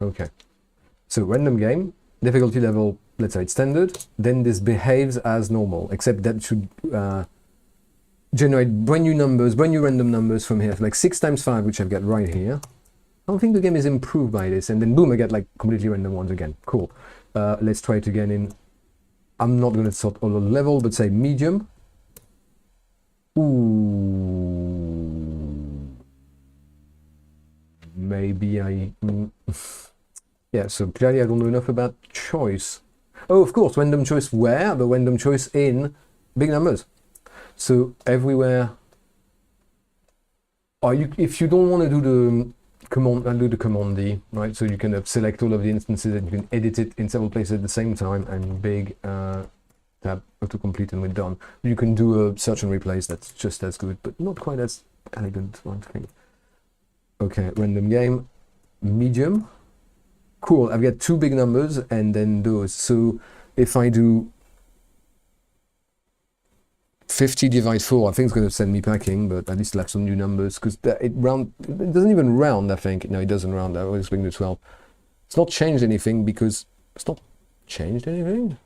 Okay, so random game, difficulty level, let's say it's standard, then this behaves as normal, except that should generate brand new numbers, brand new random numbers from here, like 6 times 5, which I've got right here. I don't think the game is improved by this, and then boom, I get like completely random ones again. Cool. Let's try it again in, I'm not going to sort all the level, but say medium. Ooh. Maybe I... yeah, so clearly I don't know enough about choice. Oh, of course, random choice where? The random choice in big numbers. So everywhere... if you don't want to do the command, I'll do the command D, right? So you can select all of the instances and you can edit it in several places at the same time, and big tab autocomplete, and we're done. You can do a search and replace, that's just as good, but not quite as elegant, I think. Okay, random game, medium. Cool, I've got 2 big numbers and then those. So if I do 50 divide 4, I think it's going to send me packing, but at least I'll have some new numbers, because it doesn't even round, I think. No, it doesn't round. I was expecting to 12. It's not changed anything because it's not changed anything.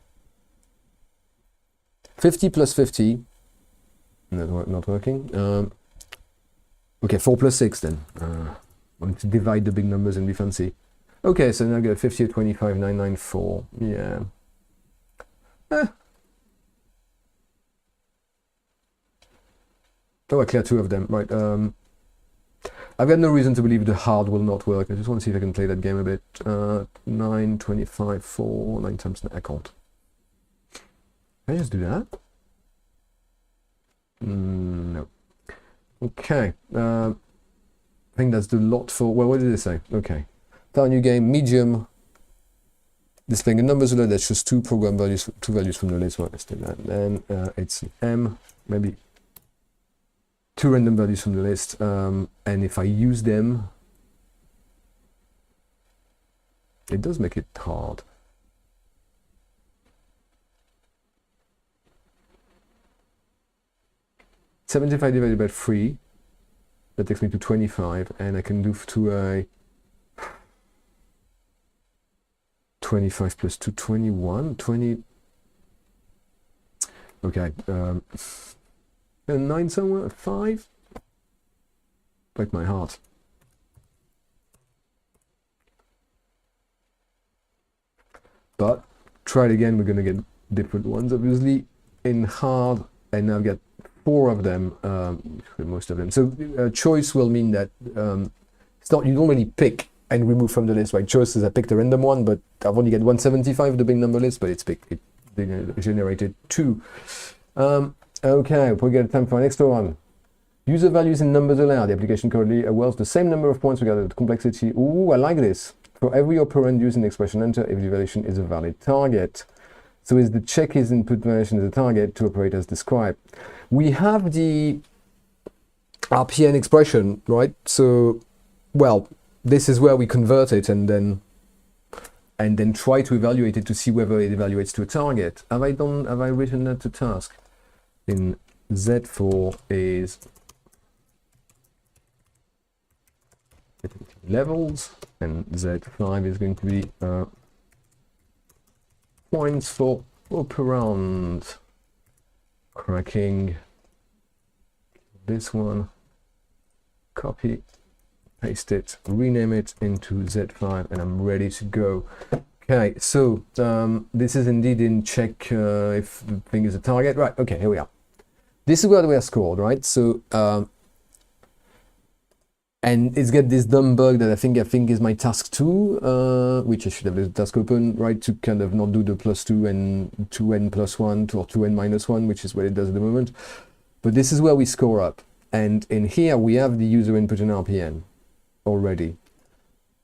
50 plus 50, not working. Okay, 4 plus 6 then. I want to divide the big numbers and be fancy. Okay, so now I got 50, 25, 994. Yeah. Oh, I cleared 2 of them. Right. I've got no reason to believe the hard will not work. I just want to see if I can play that game a bit. 9, 25, 4, 9 times 9. I can't. Can I just do that? No. Okay. I think that's the lot for... Well, what did it say? Okay. Start a new game, medium. Displaying a numbers alert that's just 2 program values, 2 values from the list. Well, let's do that. Then it's M, maybe 2 random values from the list. And if I use them, it does make it hard. $75 divided by 3. That takes me to 25, and I can do to a 25 plus 2, 21, 20. Okay, a 9 somewhere, 5. Break my heart. But try it again. We're going to get different ones, obviously, in hard, and now I've got 4 of them, most of them. So choice will mean that it's not, you don't really pick and remove from the list, right? Choice is I picked a random one, but I've only got 175 the big number list, but it's picked. It generated 2. Okay, we'll get time for an extra one. User values in numbers allowed. The application currently awards the same number of points regarding the complexity. Ooh, I like this. For every operand used in the expression enter, if the evaluation is a valid target. So is the check is input variation as a target to operate as described. We have the RPN expression, right? So, well, this is where we convert it and then try to evaluate it to see whether it evaluates to a target. Have I written that to task? In Z4 is levels, and Z5 is going to be points for operand. Cracking this one, copy, paste it, rename it into Z5, and I'm ready to go. Okay, so this is indeed in check if the thing is a target. Right, okay, here we are. This is where we are scored, right? So, and it's got this dumb bug that I think is my task 2, which I should have the task open, right? To kind of not do the +2 and 2n plus 1 or 2n minus 1, which is what it does at the moment. But this is where we score up. And in here, we have the user input and RPN already.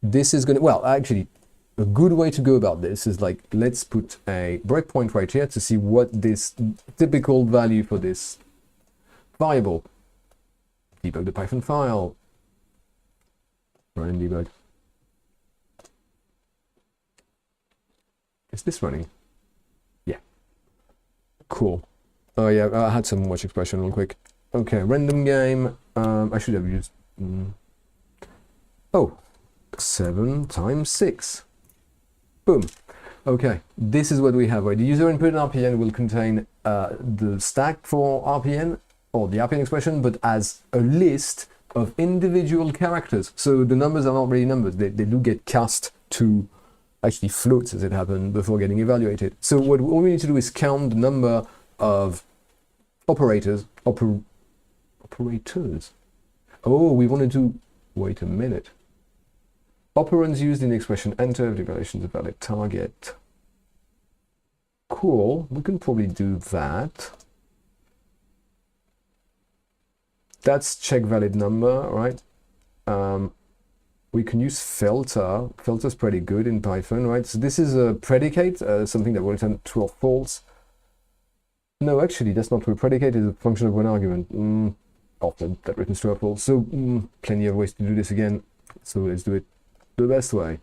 This is going to, well, actually, a good way to go about this is like, let's put a breakpoint right here to see what this typical value for this variable. Debug the Python file. Run and debug. Is this running? Yeah. Cool. Oh yeah, I had some watch expression real quick. Okay, random game. I should have used... Oh, 7 times 6. Boom. Okay, this is what we have. Right? The user input RPN will contain the stack for RPN, or the RPN expression, but as a list of individual characters. So the numbers are not really numbers. They do get cast to actually floats, as it happened, before getting evaluated. So what all we need to do is count the number of operators. Operators. Oh, we wanted to... Wait a minute. Operands used in the expression enter if the evaluation is a valid target. Cool. We can probably do that. That's check valid number, right? We can use filter. Filter's pretty good in Python, right? So this is a predicate, something that will return true or false. No, actually, that's not true. Predicate is a function of one argument. Often that returns true or false. So plenty of ways to do this again. So let's do it the best way.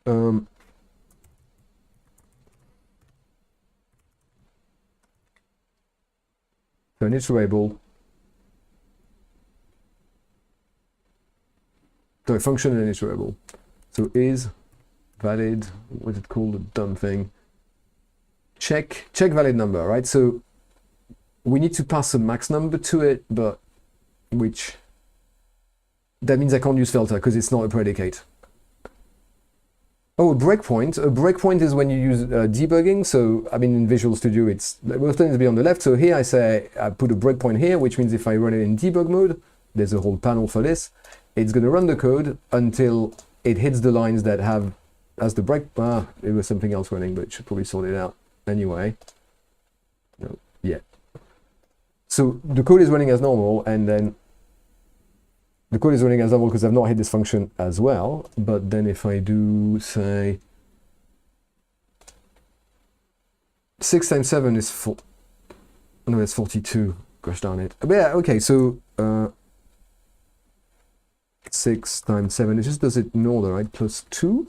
So an iterable. So a function and an iterable. So is valid, what's it called, the dumb thing? Check valid number, right? So we need to pass a max number to it, but which, that means I can't use filter because it's not a predicate. Oh, a breakpoint. A breakpoint is when you use debugging. So, I mean, in Visual Studio, it will tend to be on the left. So here I say, I put a breakpoint here, which means if I run it in debug mode, there's a whole panel for this. It's going to run the code until it hits the lines that have, as the break, it was something else running, but it should probably sort it out anyway. No, yeah. So the code is running as normal, and then the code is running as normal because I've not hit this function as well. But then if I do, say, 6 times 7 is 4. No, it's 42. Gosh darn it. But yeah, okay, so 6 times 7, it just does it in order, right? Plus 2?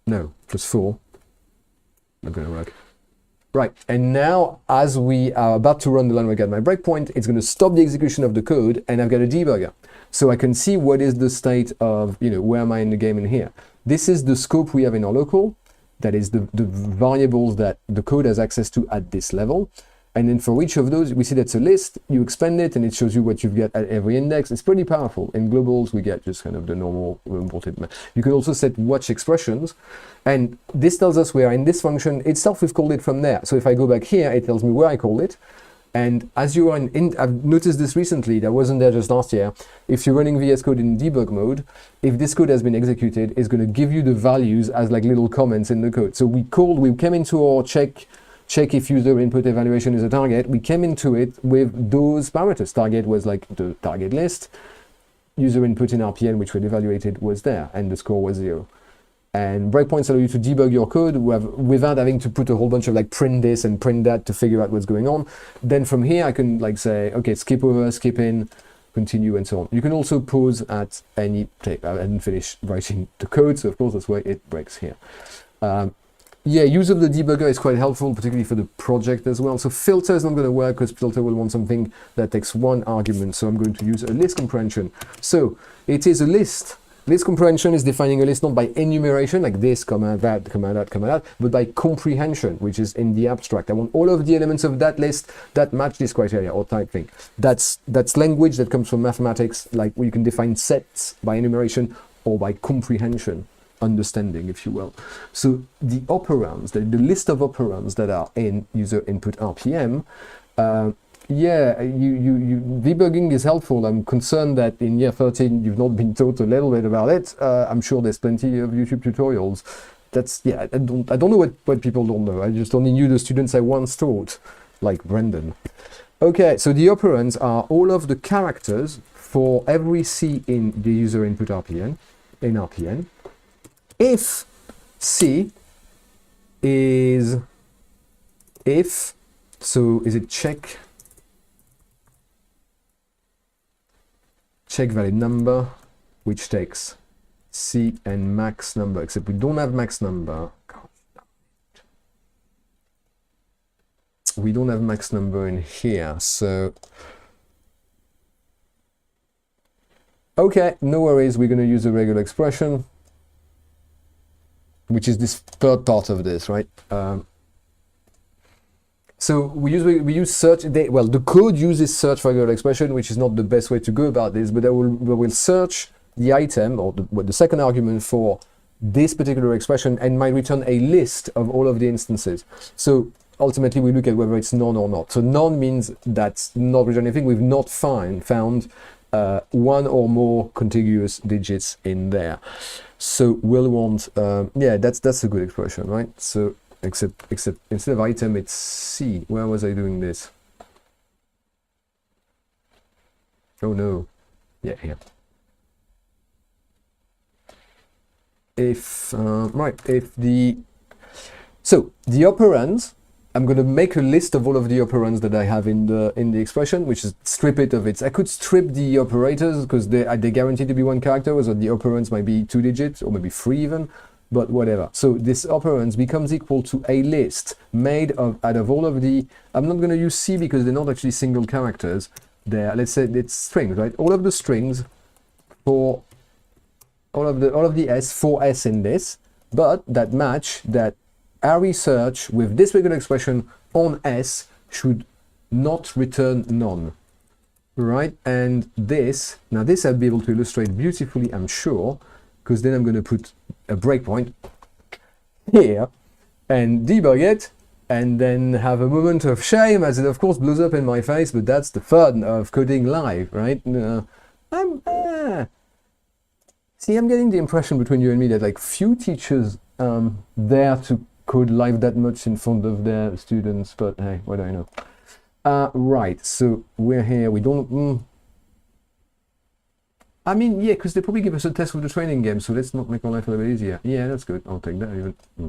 No, plus 4. Not going to work. Right, and now as we are about to run the line where I get my breakpoint, it's going to stop the execution of the code, and I've got a debugger. So I can see what is the state of, where am I in the game in here. This is the scope we have in our local. That is the variables that the code has access to at this level. And then for each of those, we see that's a list. You expand it, and it shows you what you've got at every index. It's pretty powerful. In globals, we get just kind of the normal imported. You can also set watch expressions. And this tells us we are in this function itself. We've called it from there. So if I go back here, it tells me where I called it. And as you are I've noticed this recently, that wasn't there just last year. If you're running VS Code in debug mode, if this code has been executed, it's going to give you the values as like little comments in the code. So we came into our check if user input evaluation is a target. We came into it with those parameters. Target was like the target list. User input in RPN, which we evaluated, was there, and the score was 0. And breakpoints allow you to debug your code without having to put a whole bunch of like print this and print that to figure out what's going on. Then from here, I can like say, okay, skip over, skip in, continue, and so on. You can also pause at any take. I didn't finish writing the code, so of course that's why it breaks here. Yeah, use of the debugger is quite helpful, particularly for the project as well. So filter is not going to work because filter will want something that takes one argument. So I'm going to use a list comprehension. So it is a list. List comprehension is defining a list not by enumeration, like this, comma, that, comma, that, comma, that, but by comprehension, which is in the abstract. I want all of the elements of that list that match this criteria or type thing. That's language that comes from mathematics, like where you can define sets by enumeration or by comprehension. Understanding, if you will. So the operands, the list of operands that are in user input RPM, yeah, debugging is helpful. I'm concerned that in year 13 you've not been taught a little bit about it. I'm sure there's plenty of YouTube tutorials. That's, yeah, I don't know what people don't know. I just only knew the students I once taught, like Brendan. Okay, so the operands are all of the characters for every C in the user input RPN, in RPN, if C is, if, so is it check valid number, which takes C and max number, except we don't have max number. We don't have max number in here, so okay, no worries, we're going to use a regular expression, which is this third part of this, right? So we use search, well, the code uses search regular expression, which is not the best way to go about this, but we will search the item, or the second argument for this particular expression, and might return a list of all of the instances. So ultimately, we look at whether it's none or not. So none means that's not returning anything. We've not found one or more contiguous digits in there. So we'll want, yeah, that's a good expression, right? So except instead of item, it's C. Where was I doing this? Oh no, yeah, here. If right, if the operands, I'm going to make a list of all of the operands that I have in the expression, which is strip it of its. I could strip the operators because they guarantee to be one character, so the operands might be 2 digits or maybe 3 even, but whatever. So this operands becomes equal to a list made out of all of the. I'm not going to use C because they're not actually single characters. There, let's say it's strings, right? All of the strings for all of the S, 4S in this, but that match that array search with this regular expression on S should not return none, right? And this, now this I'll be able to illustrate beautifully, I'm sure, because then I'm going to put a breakpoint here and debug it, and then have a moment of shame as it of course blows up in my face, but that's the fun of coding live, right? See, I'm getting the impression between you and me that like few teachers dare to code live that much in front of their students, but hey, what do I know? Right, so we're here, we don't, I mean, yeah, because they probably give us a test with the training game, so let's not make my life a little bit easier. Yeah, that's good, I'll take that even, I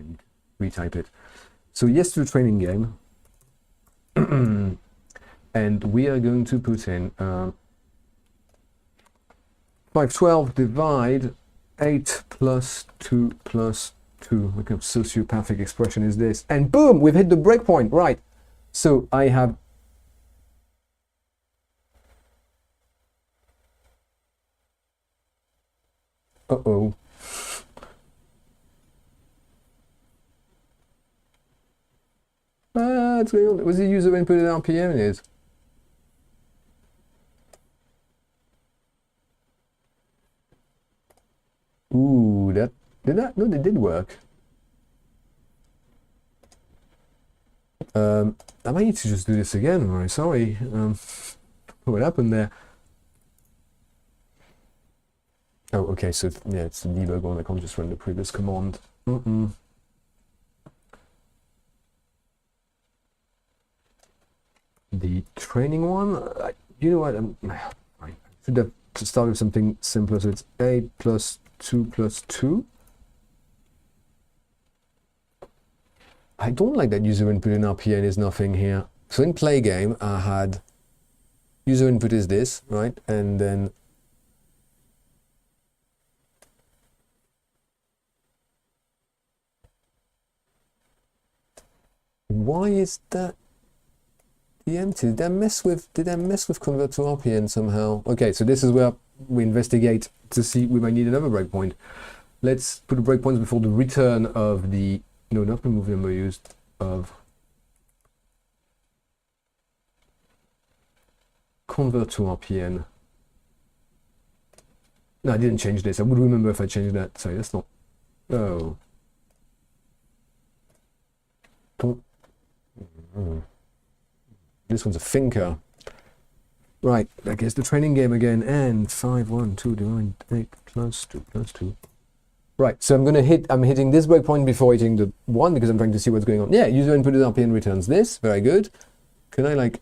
need to retype it. So yes to the training game, and we are going to put in 512 divide 8 plus 2 plus 2. What kind of sociopathic expression is this? And boom, we've hit the breakpoint, right? So I have uh-oh. What's going on? Was the user input in RPM is? Ooh, that did that? No, that did work. I might need to just do this again. I'm very sorry. What happened there? Oh, okay. So yeah, it's the debug one. I can't just run the previous command. The training one. You know what? I should have started with something simpler. So it's 8 plus 2 plus 2. I don't like that user input in RPN is nothing here. So in play game, I had user input is this, right? And then why is that the empty? Did I mess with convert to RPN somehow? Okay, so this is where we investigate to see we might need another breakpoint. Let's put a breakpoint before the return of the, no, not remove number used, of convert to RPN. No, I didn't change this. I would remember if I changed that. Sorry, that's not, oh. This one's a thinker. Right, I guess the training game again, and 5, 1, 2, divide 8 plus 2 plus 2. Right, so I'm hitting this breakpoint before hitting the 1 because I'm trying to see what's going on. Yeah, user input is RPN returns this, very good. Can I like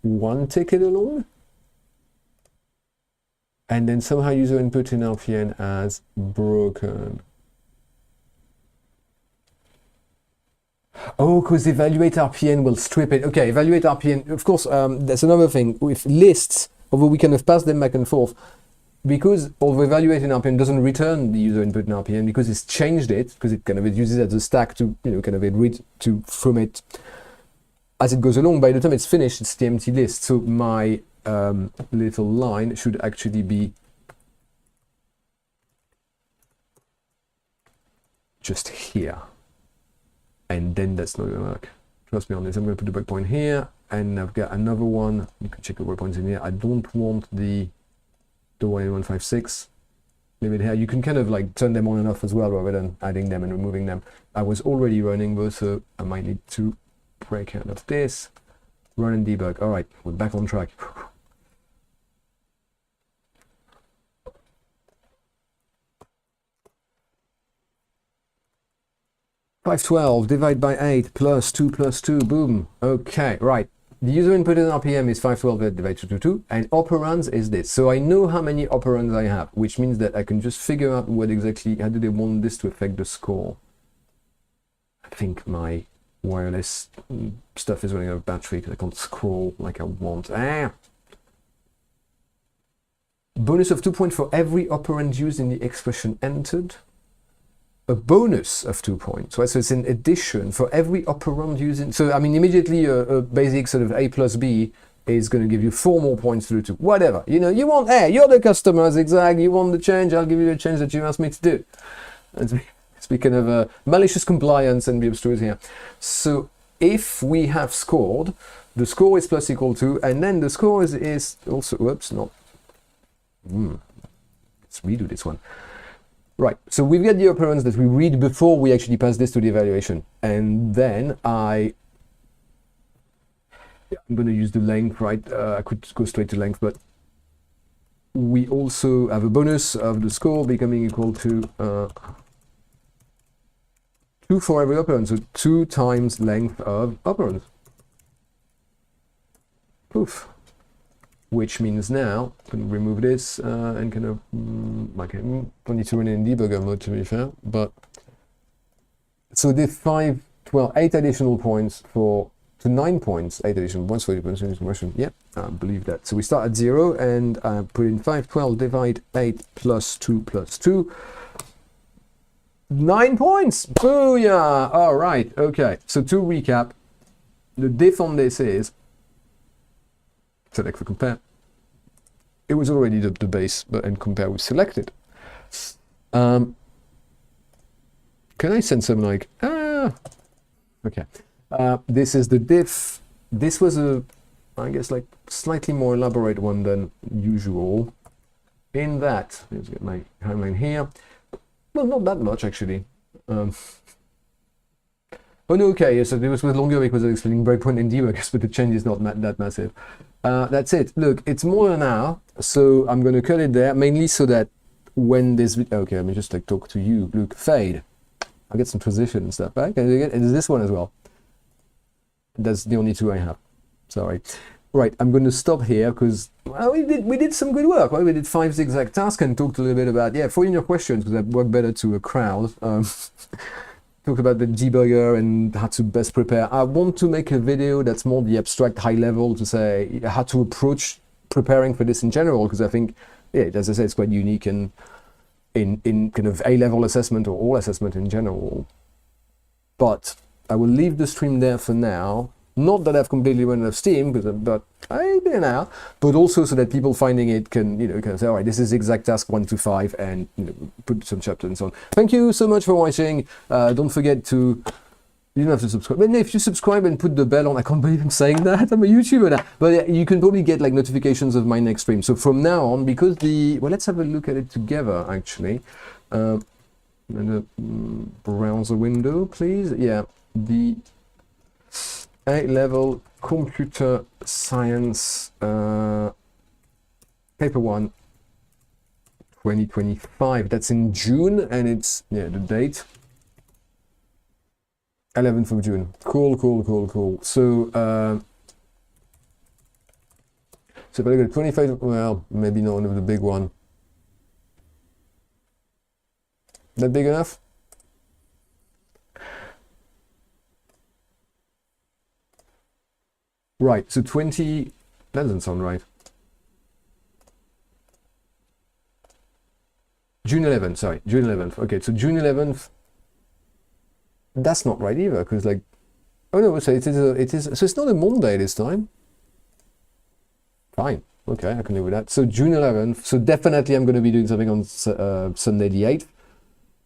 one tick it along? and then somehow user input in RPN as broken. Oh, because evaluate RPN will strip it. Okay, evaluate RPN. Of course, that's another thing with lists, although we kind of pass them back and forth. Because although evaluate in RPN doesn't return the user input in RPN because it's changed it, because it kind of uses it as a stack to, kind of read to from it as it goes along. By the time it's finished, it's the empty list. So my little line should actually be just here. And then that's not gonna work. Trust me on this. I'm gonna put the breakpoint here, and I've got another one. You can check the breakpoints in here. I don't want the one in 156. Leave it here. You can kind of like turn them on and off as well, rather than adding them and removing them. I was already running those, so I might need to break out of this. Run and debug. All right, we're back on track. 512 divide by 8 plus 2 plus 2. Boom. Okay, right. The user input in RPM is 512 divided by 222, and operands is this. So I know how many operands I have, which means that I can just figure out what exactly, how do they want this to affect the score. I think my wireless stuff is running out of battery because I can't scroll like I want. Bonus of 2 points for every operand used in the expression entered. A bonus of 2 points, right? So it's in addition for every operand using. So I mean, immediately a basic sort of A plus B is going to give you 4 more points through to whatever. You want A, you're the customer, ZigZag, you want the change, I'll give you the change that you asked me to do. Speaking of malicious compliance and be abstruse here. So if we have scored, the score is plus equal to, and then the score is also, whoops, not. Let's redo this one. Right, so we've got the operands that we read before we actually pass this to the evaluation. And then I'm going to use the length, right? I could go straight to length, but we also have a bonus of the score becoming equal to 2 for every operand, so 2 times length of operands. Poof. Which means now, I can remove this and kind of, okay, don't need to run it in debugger mode to be fair, but, so the 8 additional points to 9 points, 8 additional points for the comprehension. Yep, I believe that. So we start at 0 and I put in 512 divide 8 plus 2 plus 2. 9 points! Booyah! All right, okay. So to recap, the diff on this is, select for compare. It was already the base, but and compare was selected. Can I send some like, okay. This is the diff. This was I guess like slightly more elaborate one than usual. In that, let's get my timeline here. Well, not that much actually. Oh no, okay, so it was longer because I was explaining breakpoint and debuggers, but the change is not that massive. That's it. Look, it's more than an hour, so I'm going to cut it there, mainly so that when this video, okay, let me just like talk to you. Look, fade. I'll get some transition and stuff back. And there's this one as well. That's the only 2 I have. Sorry. Right, I'm going to stop here because well, we did some good work. Right? We did 5 ZigZag tasks and talked a little bit about, throw in your questions because that work better to a crowd. Talked about the debugger and how to best prepare. I want to make a video that's more the abstract high level to say how to approach preparing for this in general, because I think, as I said, it's quite unique in kind of A-level assessment or all assessment in general. But I will leave the stream there for now. Not that I've completely run out of steam, but I did now. But also so that people finding it can, kind of say, all right, this is ZigZag task 1 to 5, and put some chapters and so on. Thank you so much for watching. Don't forget to, you don't have to subscribe. But if you subscribe and put the bell on, I can't believe I'm saying that. I'm a YouTuber now. But you can probably get like notifications of my next stream. So from now on, because let's have a look at it together actually. In the browser window, please. Yeah, the A-level computer science paper 1 2025. That's in June, and it's the date 11th of June. Cool. So So if I look at 25, well, maybe not one of the big one. That big enough? Right, so 20, that doesn't sound right. June 11th, sorry, June 11th. Okay, so June 11th, that's not right either, because like, oh no, so it is, so it's not a Monday this time. Fine, okay, I can live with that. So June 11th, so definitely I'm going to be doing something on Sunday the 8th,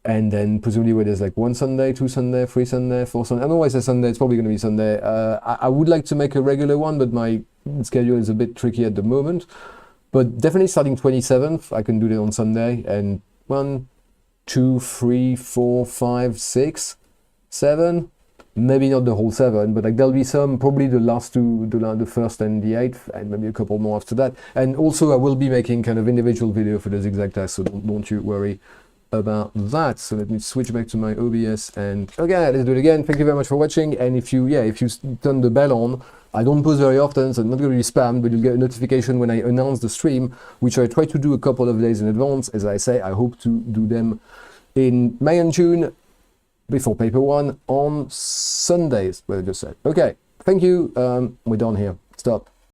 and then presumably where there's like 1 Sunday, 2 Sunday, 3 Sunday, 4 Sunday. I don't know why I say Sunday, it's probably going to be Sunday. I would like to make a regular one, but my schedule is a bit tricky at the moment. But definitely starting 27th, I can do that on Sunday, and 1, 2, 3, 4, 5, 6, 7, maybe not the whole 7, but like there'll be some, probably the last two, the first and the 8th, and maybe a couple more after that. And also I will be making kind of individual video for the ZigZag test, so don't you worry about that. So let me switch back to my OBS, and okay, let's do it again. Thank you very much for watching, and if you turn the bell on, I don't post very often, so I'm not going to be spammed, but you'll get a notification when I announce the stream, which I try to do a couple of days in advance. As I say, I hope to do them in May and June before paper 1 on Sundays, well, I just said. Okay, thank you. We're done here. Stop.